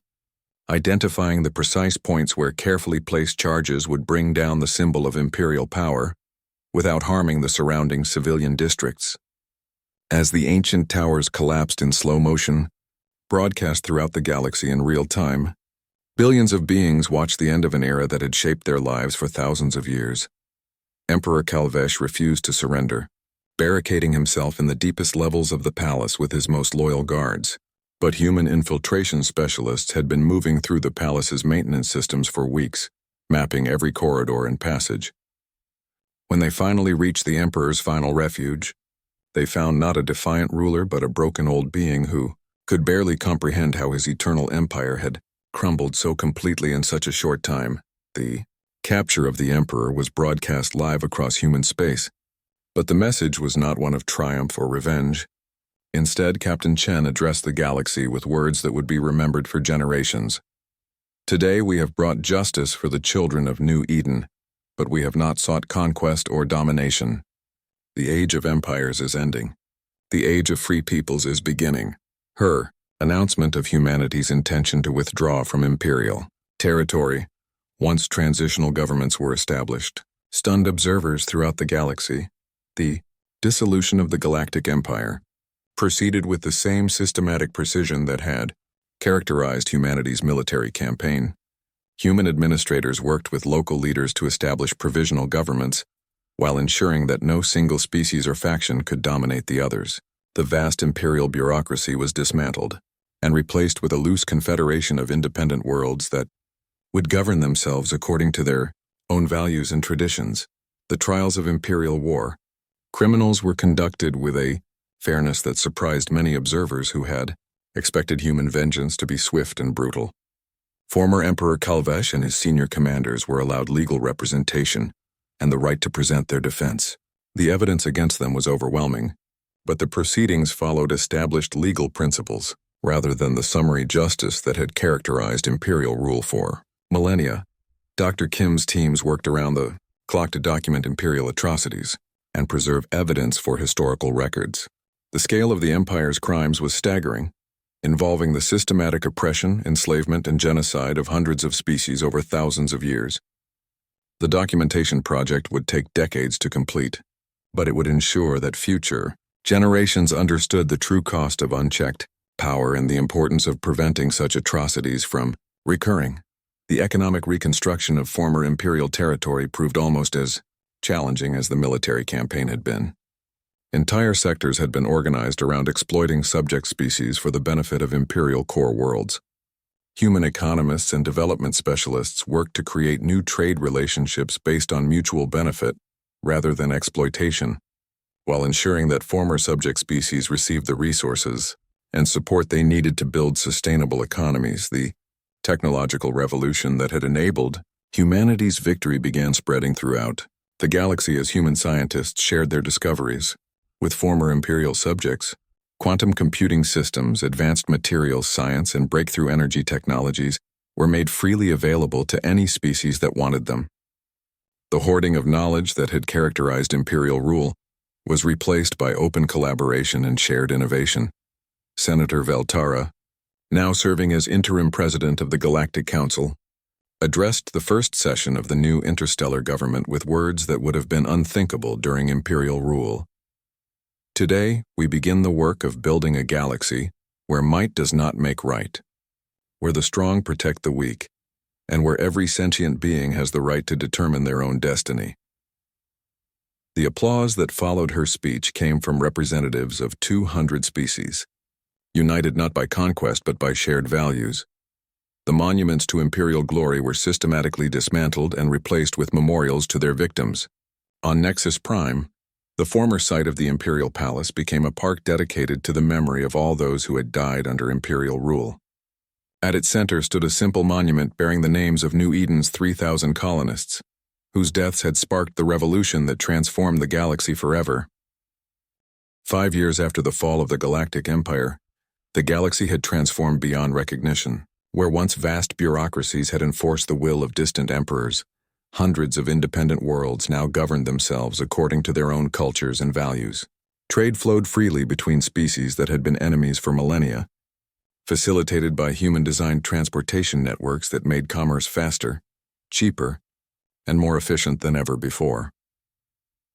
identifying the precise points where carefully placed charges would bring down the symbol of imperial power without harming the surrounding civilian districts. As the ancient towers collapsed in slow motion, broadcast throughout the galaxy in real time, billions of beings watched the end of an era that had shaped their lives for thousands of years. Emperor Kalvesh refused to surrender, barricading himself in the deepest levels of the palace with his most loyal guards. But human infiltration specialists had been moving through the palace's maintenance systems for weeks, mapping every corridor and passage. When they finally reached the Emperor's final refuge, they found not a defiant ruler but a broken old being who could barely comprehend how his eternal empire had crumbled so completely in such a short time. The capture of the Emperor was broadcast live across human space, but the message was not one of triumph or revenge. Instead, Captain Chen addressed the galaxy with words that would be remembered for generations. Today we have brought justice for the children of New Eden, but we have not sought conquest or domination. The age of empires is ending. The age of free peoples is beginning. Her announcement of humanity's intention to withdraw from imperial territory, once transitional governments were established, stunned observers throughout the galaxy. The dissolution of the Galactic Empire proceeded with the same systematic precision that had characterized humanity's military campaign. Human administrators worked with local leaders to establish provisional governments, while ensuring that no single species or faction could dominate the others. The vast imperial bureaucracy was dismantled and replaced with a loose confederation of independent worlds that would govern themselves according to their own values and traditions. The trials of imperial war. Criminals were conducted with a fairness that surprised many observers who had expected human vengeance to be swift and brutal. Former Emperor Kalvesh and his senior commanders were allowed legal representation and the right to present their defense. The evidence against them was overwhelming, but the proceedings followed established legal principles rather than the summary justice that had characterized imperial rule for millennia. Dr. Kim's teams worked around the clock to document imperial atrocities and preserve evidence for historical records. The scale of the empire's crimes was staggering, involving the systematic oppression, enslavement, and genocide of hundreds of species over thousands of years. The documentation project would take decades to complete, but it would ensure that future generations understood the true cost of unchecked power and the importance of preventing such atrocities from recurring. The economic reconstruction of former imperial territory proved almost as challenging as the military campaign had been. Entire sectors had been organized around exploiting subject species for the benefit of imperial core worlds. Human economists and development specialists worked to create new trade relationships based on mutual benefit rather than exploitation, while ensuring that former subject species received the resources and support they needed to build sustainable economies. The technological revolution that had enabled humanity's victory began spreading throughout the galaxy as human scientists shared their discoveries with former imperial subjects. Quantum computing systems, advanced materials science, and breakthrough energy technologies were made freely available to any species that wanted them. The hoarding of knowledge that had characterized imperial rule was replaced by open collaboration and shared innovation. Senator Veltara, now serving as interim president of the Galactic Council, addressed the first session of the new interstellar government with words that would have been unthinkable during imperial rule. Today, we begin the work of building a galaxy where might does not make right, where the strong protect the weak, and where every sentient being has the right to determine their own destiny. The applause that followed her speech came from representatives of 200 species, united not by conquest but by shared values. The monuments to imperial glory were systematically dismantled and replaced with memorials to their victims. On Nexus Prime, the former site of the Imperial Palace became a park dedicated to the memory of all those who had died under imperial rule. At its center stood a simple monument bearing the names of New Eden's 3,000 colonists, whose deaths had sparked the revolution that transformed the galaxy forever. 5 years after the fall of the Galactic Empire, the galaxy had transformed beyond recognition. Where once vast bureaucracies had enforced the will of distant emperors, hundreds of independent worlds now governed themselves according to their own cultures and values. Trade flowed freely between species that had been enemies for millennia, facilitated by human-designed transportation networks that made commerce faster, cheaper, and more efficient than ever before.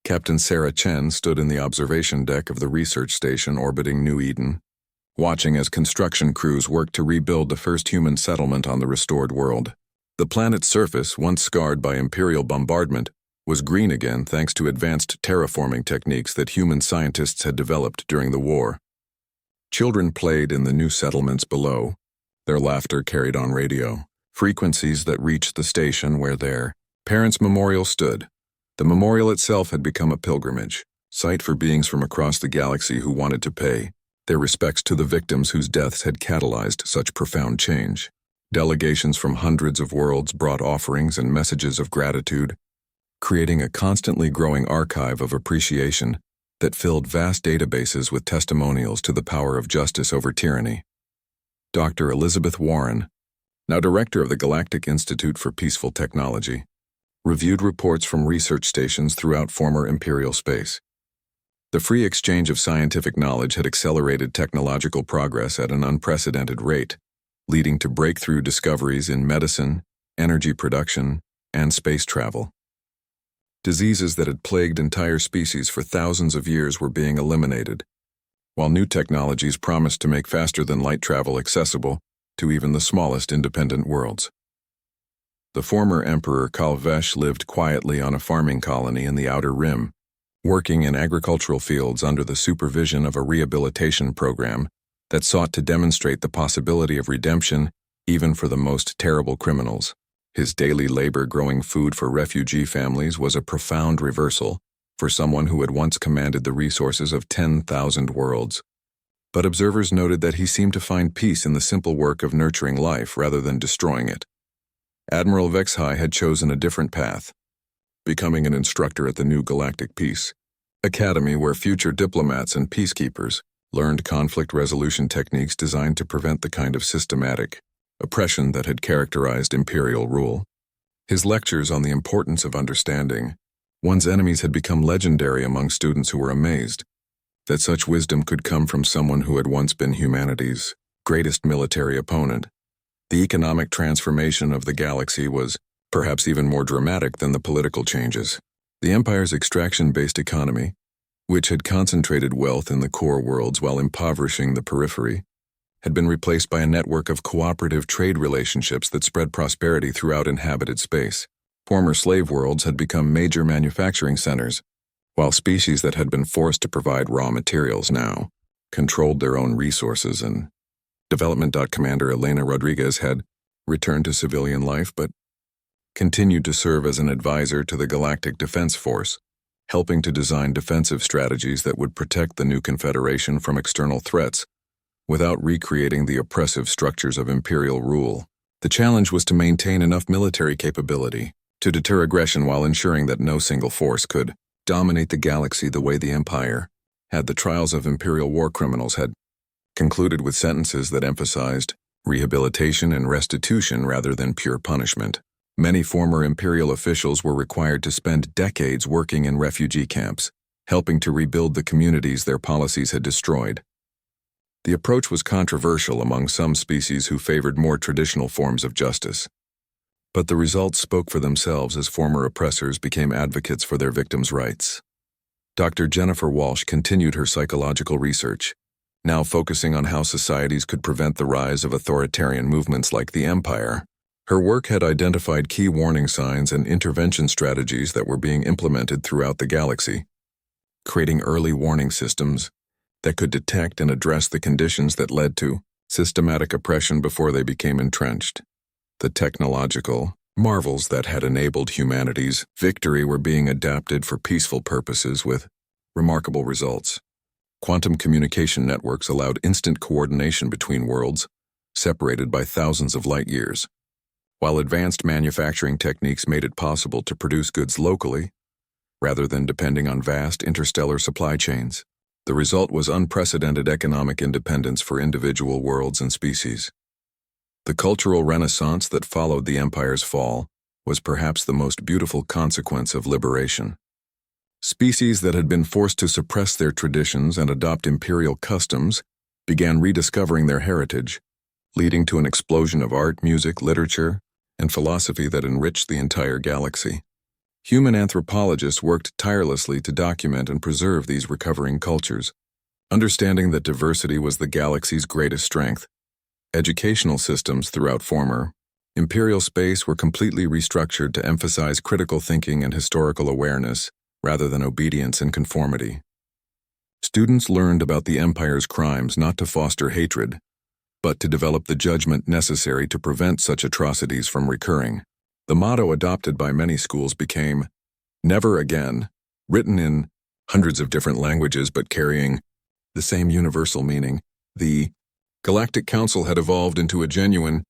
Captain Sarah Chen stood in the observation deck of the research station orbiting New Eden, watching as construction crews worked to rebuild the first human settlement on the restored world. The planet's surface, once scarred by imperial bombardment, was green again thanks to advanced terraforming techniques that human scientists had developed during the war. Children played in the new settlements below, their laughter carried on radio, frequencies that reached the station where their parents' memorial stood. The memorial itself had become a pilgrimage, site for beings from across the galaxy who wanted to pay their respects to the victims whose deaths had catalyzed such profound change. Delegations from hundreds of worlds brought offerings and messages of gratitude, creating a constantly growing archive of appreciation that filled vast databases with testimonials to the power of justice over tyranny. Dr. Elizabeth Warren, now director of the Galactic Institute for Peaceful Technology, reviewed reports from research stations throughout former Imperial space. The free exchange of scientific knowledge had accelerated technological progress at an unprecedented rate, leading to breakthrough discoveries in medicine, energy production, and space travel. Diseases that had plagued entire species for thousands of years were being eliminated, while new technologies promised to make faster-than-light travel accessible to even the smallest independent worlds. The former Emperor Kalvesh lived quietly on a farming colony in the Outer Rim, working in agricultural fields under the supervision of a rehabilitation program that sought to demonstrate the possibility of redemption even for the most terrible criminals. His daily labor growing food for refugee families was a profound reversal for someone who had once commanded the resources of 10,000 worlds. But observers noted that he seemed to find peace in the simple work of nurturing life rather than destroying it. Admiral Vexhai had chosen a different path, becoming an instructor at the new Galactic Peace Academy, where future diplomats and peacekeepers learned conflict resolution techniques designed to prevent the kind of systematic oppression that had characterized imperial rule. His lectures on the importance of understanding one's enemies had become legendary among students who were amazed that such wisdom could come from someone who had once been humanity's greatest military opponent. The economic transformation of the galaxy was perhaps even more dramatic than the political changes. The Empire's extraction-based economy, which had concentrated wealth in the core worlds while impoverishing the periphery, had been replaced by a network of cooperative trade relationships that spread prosperity throughout inhabited space. Former slave worlds had become major manufacturing centers, while species that had been forced to provide raw materials now controlled their own resources, and Development. Commander Elena Rodriguez had returned to civilian life but continued to serve as an advisor to the Galactic Defense Force, helping to design defensive strategies that would protect the new Confederation from external threats without recreating the oppressive structures of imperial rule. The challenge was to maintain enough military capability to deter aggression while ensuring that no single force could dominate the galaxy the way the Empire had. The trials of imperial war criminals had concluded with sentences that emphasized rehabilitation and restitution rather than pure punishment. Many former imperial officials were required to spend decades working in refugee camps, helping to rebuild the communities their policies had destroyed. The approach was controversial among some species who favored more traditional forms of justice, but the results spoke for themselves as former oppressors became advocates for their victims' rights. Dr. Jennifer Walsh continued her psychological research, now focusing on how societies could prevent the rise of authoritarian movements like the Empire. Her work had identified key warning signs and intervention strategies that were being implemented throughout the galaxy, creating early warning systems that could detect and address the conditions that led to systematic oppression before they became entrenched. The technological marvels that had enabled humanity's victory were being adapted for peaceful purposes with remarkable results. Quantum communication networks allowed instant coordination between worlds, separated by thousands of light years, while advanced manufacturing techniques made it possible to produce goods locally, rather than depending on vast interstellar supply chains. The result was unprecedented economic independence for individual worlds and species. The cultural renaissance that followed the Empire's fall was perhaps the most beautiful consequence of liberation. Species that had been forced to suppress their traditions and adopt imperial customs began rediscovering their heritage, leading to an explosion of art, music, literature, and philosophy that enriched the entire galaxy. Human anthropologists worked tirelessly to document and preserve these recovering cultures, understanding that diversity was the galaxy's greatest strength. Educational systems throughout former imperial space were completely restructured to emphasize critical thinking and historical awareness, rather than obedience and conformity. Students learned about the Empire's crimes not to foster hatred, but to develop the judgment necessary to prevent such atrocities from recurring. The motto adopted by many schools became, "Never again," written in hundreds of different languages but carrying the same universal meaning. The Galactic Council had evolved into a genuine,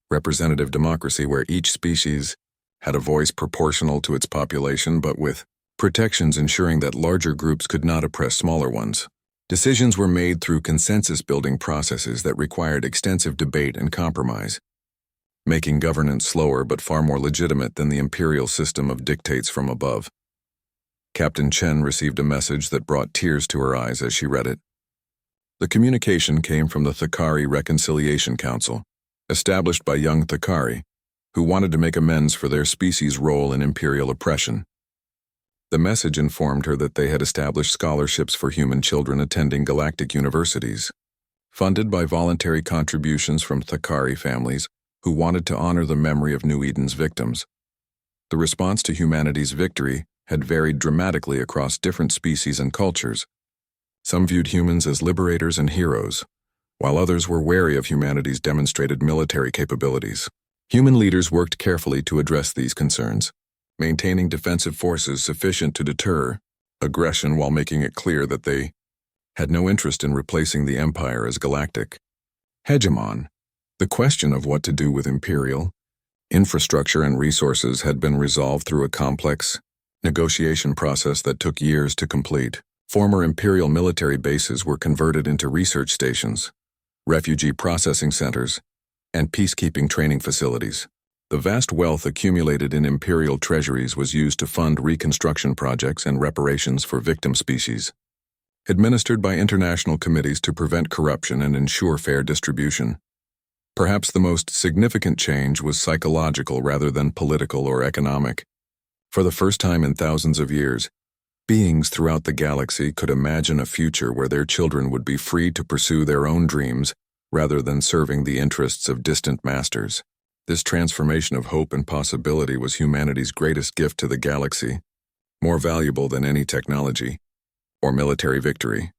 representative democracy where each species had a voice proportional to its population but with protections ensuring that larger groups could not oppress smaller ones. Decisions were made through consensus-building processes that required extensive debate and compromise. making governance slower but far more legitimate than the imperial system of dictates from above. Captain Chen received a message that brought tears to her eyes as she read it. The communication came from the Thakari Reconciliation Council, established by young Thakari, who wanted to make amends for their species' role in imperial oppression. The message informed her that they had established scholarships for human children attending galactic universities, funded by voluntary contributions from Thakari families who wanted to honor the memory of New Eden's victims. The response to humanity's victory had varied dramatically across different species and cultures. Some viewed humans as liberators and heroes, while others were wary of humanity's demonstrated military capabilities. Human leaders worked carefully to address these concerns, maintaining defensive forces sufficient to deter aggression while making it clear that they had no interest in replacing the Empire as galactic hegemon. The question of what to do with imperial infrastructure and resources had been resolved through a complex negotiation process that took years to complete. Former imperial military bases were converted into research stations, refugee processing centers, and peacekeeping training facilities. The vast wealth accumulated in imperial treasuries was used to fund reconstruction projects and reparations for victim species, administered by international committees to prevent corruption and ensure fair distribution. Perhaps the most significant change was psychological rather than political or economic. For the first time in thousands of years, beings throughout the galaxy could imagine a future where their children would be free to pursue their own dreams rather than serving the interests of distant masters. This transformation of hope and possibility was humanity's greatest gift to the galaxy, more valuable than any technology or military victory.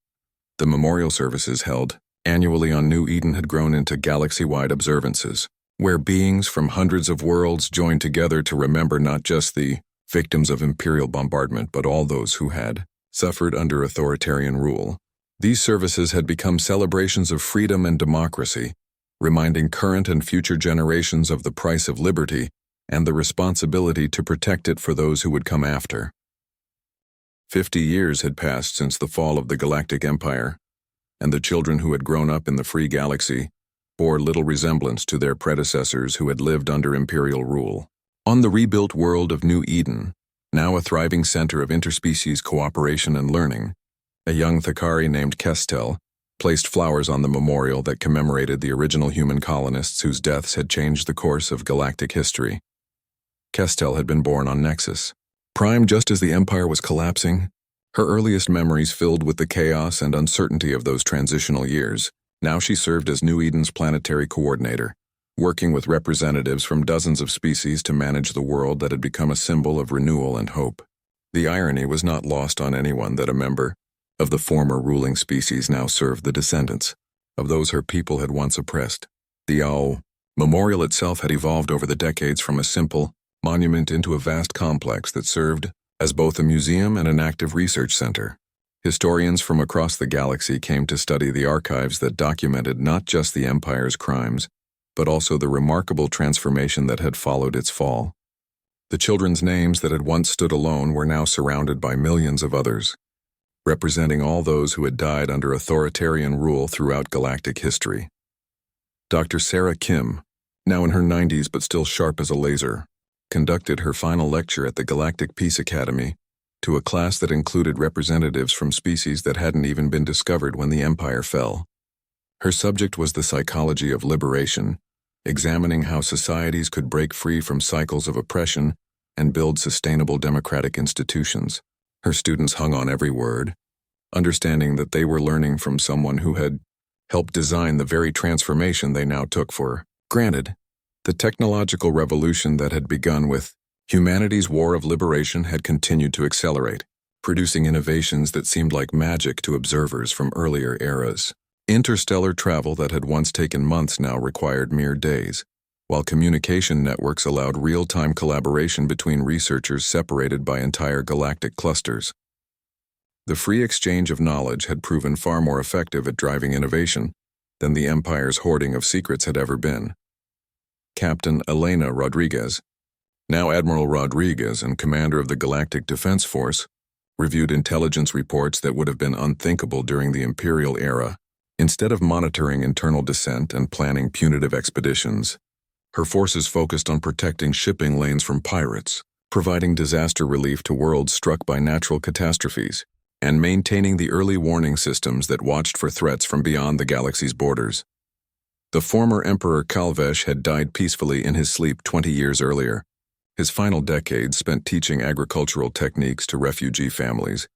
The memorial services held annually on New Eden had grown into galaxy-wide observances, where beings from hundreds of worlds joined together to remember not just the victims of imperial bombardment but all those who had suffered under authoritarian rule. These services had become celebrations of freedom and democracy, reminding current and future generations of the price of liberty and the responsibility to protect it for those who would come after. 50 years had passed since the fall of the Galactic Empire, and the children who had grown up in the free galaxy bore little resemblance to their predecessors who had lived under imperial rule. On the rebuilt world of New Eden, now a thriving center of interspecies cooperation and learning, a young Thakari named Kestel placed flowers on the memorial that commemorated the original human colonists whose deaths had changed the course of galactic history. Kestel had been born on Nexus Prime just as the Empire was collapsing, her earliest memories filled with the chaos and uncertainty of those transitional years. Now she served as New Eden's planetary coordinator, working with representatives from dozens of species to manage the world that had become a symbol of renewal and hope. The irony was not lost on anyone that a member of the former ruling species now served the descendants of those her people had once oppressed. The Ao memorial itself had evolved over the decades from a simple monument into a vast complex that served as both a museum and an active research center. Historians from across the galaxy came to study the archives that documented not just the Empire's crimes, but also the remarkable transformation that had followed its fall. The children's names that had once stood alone were now surrounded by millions of others, representing all those who had died under authoritarian rule throughout galactic history. Dr. Sarah Kim, now in her 90s but still sharp as a laser, conducted her final lecture at the Galactic Peace Academy to a class that included representatives from species that hadn't even been discovered when the Empire fell. Her subject was the psychology of liberation, examining how societies could break free from cycles of oppression and build sustainable democratic institutions. Her students hung on every word, understanding that they were learning from someone who had helped design the very transformation they now took for granted. The technological revolution that had begun with humanity's war of liberation had continued to accelerate, producing innovations that seemed like magic to observers from earlier eras. Interstellar travel that had once taken months now required mere days, while communication networks allowed real-time collaboration between researchers separated by entire galactic clusters. The free exchange of knowledge had proven far more effective at driving innovation than the Empire's hoarding of secrets had ever been. Captain Elena Rodriguez, now Admiral Rodriguez and commander of the Galactic Defense Force, reviewed intelligence reports that would have been unthinkable during the Imperial era. Instead of monitoring internal dissent and planning punitive expeditions, Her forces focused on protecting shipping lanes from pirates, providing disaster relief to worlds struck by natural catastrophes, and maintaining the early warning systems that watched for threats from beyond the galaxy's borders. The former Emperor Kalvesh had died peacefully in his sleep 20 years earlier. His final decades spent teaching agricultural techniques to refugee families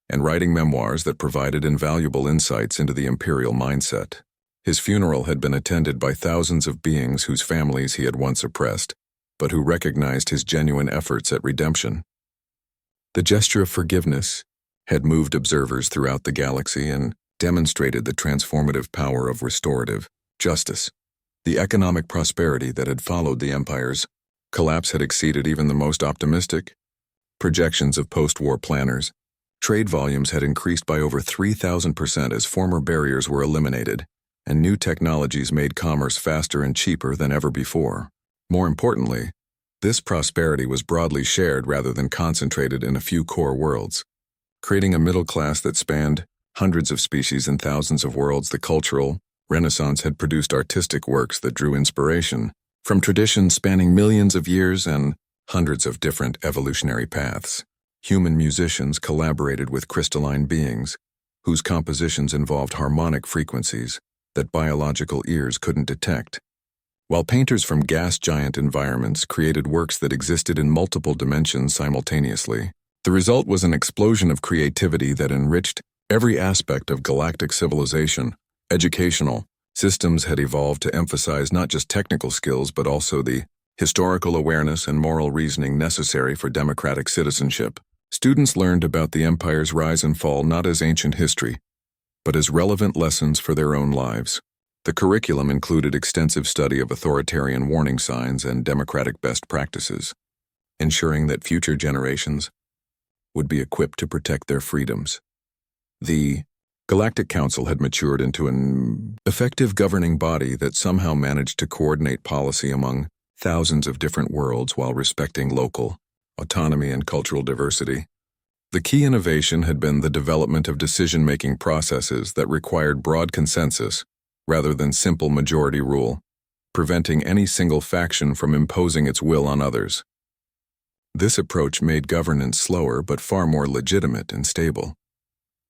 and writing memoirs that provided invaluable insights into the imperial mindset. His funeral had been attended by thousands of beings whose families he had once oppressed, but who recognized his genuine efforts at redemption. The gesture of forgiveness had moved observers throughout the galaxy and demonstrated the transformative power of restorative justice. The economic prosperity that had followed the Empire's collapse had exceeded even the most optimistic projections of post-war planners. Trade volumes had increased by over 3,000% as former barriers were eliminated, and new technologies made commerce faster and cheaper than ever before. More importantly, this prosperity was broadly shared rather than concentrated in a few core worlds, creating a middle class that spanned hundreds of species and thousands of worlds. The cultural Renaissance had produced artistic works that drew inspiration from traditions spanning millions of years and hundreds of different evolutionary paths. Human musicians collaborated with crystalline beings, whose compositions involved harmonic frequencies that biological ears couldn't detect, while painters from gas giant environments created works that existed in multiple dimensions simultaneously. The result was an explosion of creativity that enriched every aspect of galactic civilization. Educational systems had evolved to emphasize not just technical skills but also the historical awareness and moral reasoning necessary for democratic citizenship. Students learned about the Empire's rise and fall not as ancient history, but as relevant lessons for their own lives. The curriculum included extensive study of authoritarian warning signs and democratic best practices, ensuring that future generations would be equipped to protect their freedoms. The Galactic Council had matured into an effective governing body that somehow managed to coordinate policy among thousands of different worlds while respecting local autonomy and cultural diversity. The key innovation had been the development of decision-making processes that required broad consensus rather than simple majority rule, preventing any single faction from imposing its will on others. This approach made governance slower but far more legitimate and stable.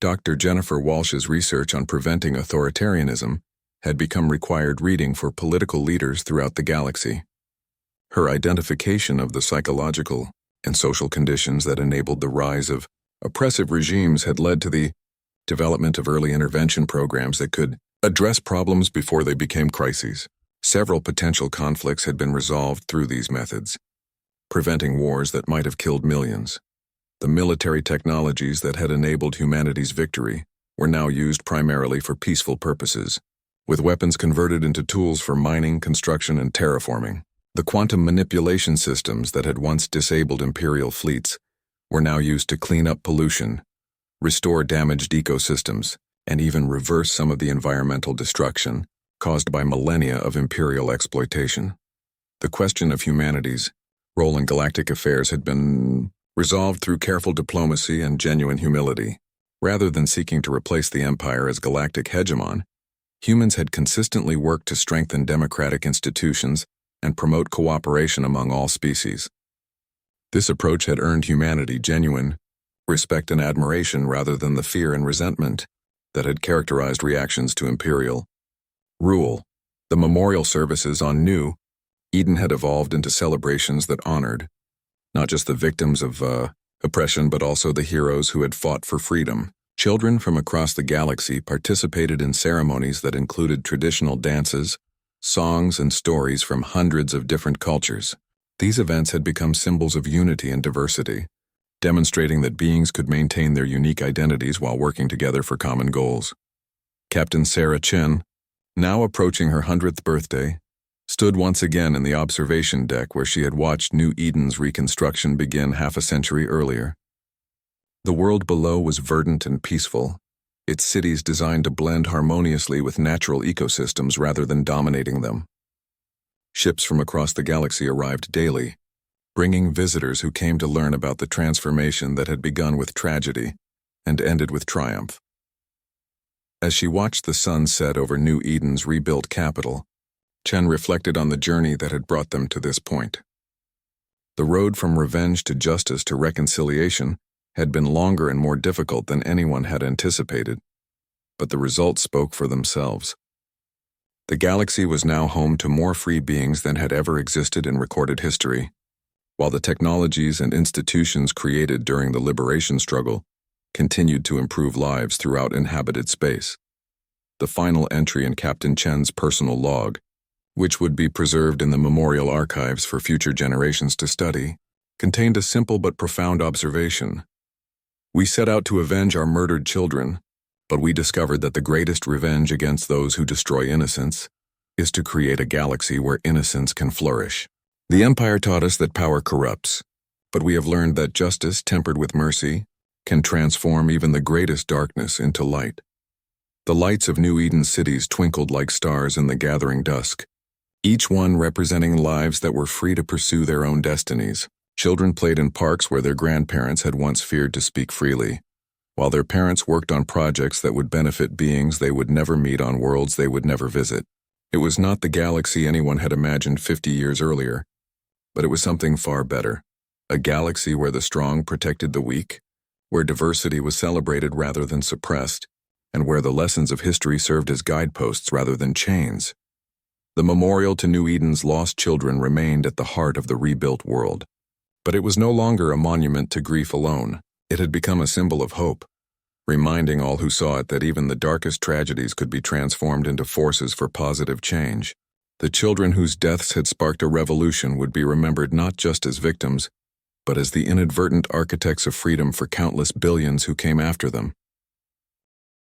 Dr. Jennifer Walsh's research on preventing authoritarianism had become required reading for political leaders throughout the galaxy. Her identification of the psychological and social conditions that enabled the rise of oppressive regimes had led to the development of early intervention programs that could address problems before they became crises. Several potential conflicts had been resolved through these methods, preventing wars that might have killed millions. The military technologies that had enabled humanity's victory were now used primarily for peaceful purposes, with weapons converted into tools for mining, construction, and terraforming. The quantum manipulation systems that had once disabled Imperial fleets were now used to clean up pollution, restore damaged ecosystems, and even reverse some of the environmental destruction caused by millennia of Imperial exploitation. The question of humanity's role in galactic affairs had been resolved through careful diplomacy and genuine humility. Rather than seeking to replace the Empire as galactic hegemon, humans had consistently worked to strengthen democratic institutions and promote cooperation among all species. This approach had earned humanity genuine respect and admiration rather than the fear and resentment that had characterized reactions to imperial rule. The memorial services on New Eden had evolved into celebrations that honored not just the victims of oppression but also the heroes who had fought for freedom. Children from across the galaxy participated in ceremonies that included traditional dances, songs, and stories from hundreds of different cultures. These events had become symbols of unity and diversity, demonstrating that beings could maintain their unique identities while working together for common goals. Captain Sarah Chen, now approaching her 100th birthday, stood once again in the observation deck where she had watched New Eden's reconstruction begin half a century earlier. The world below was verdant and peaceful, its cities designed to blend harmoniously with natural ecosystems rather than dominating them. Ships from across the galaxy arrived daily, bringing visitors who came to learn about the transformation that had begun with tragedy and ended with triumph. As she watched the sun set over New Eden's rebuilt capital, Chen reflected on the journey that had brought them to this point. The road from revenge to justice to reconciliation had been longer and more difficult than anyone had anticipated, but the results spoke for themselves. The galaxy was now home to more free beings than had ever existed in recorded history, while the technologies and institutions created during the liberation struggle continued to improve lives throughout inhabited space. The final entry in Captain Chen's personal log, which would be preserved in the memorial archives for future generations to study, contained a simple but profound observation. We set out to avenge our murdered children, but we discovered that the greatest revenge against those who destroy innocence is to create a galaxy where innocence can flourish. The Empire taught us that power corrupts, but we have learned that justice tempered with mercy can transform even the greatest darkness into light. The lights of New Eden cities twinkled like stars in the gathering dusk, each one representing lives that were free to pursue their own destinies. Children played in parks where their grandparents had once feared to speak freely, while their parents worked on projects that would benefit beings they would never meet on worlds they would never visit. It was not the galaxy anyone had imagined 50 years earlier, but it was something far better. A galaxy where the strong protected the weak, where diversity was celebrated rather than suppressed, and where the lessons of history served as guideposts rather than chains. The memorial to New Eden's lost children remained at the heart of the rebuilt world. But it was no longer a monument to grief alone. It had become a symbol of hope, reminding all who saw it that even the darkest tragedies could be transformed into forces for positive change. The children whose deaths had sparked a revolution would be remembered not just as victims, but as the inadvertent architects of freedom for countless billions who came after them.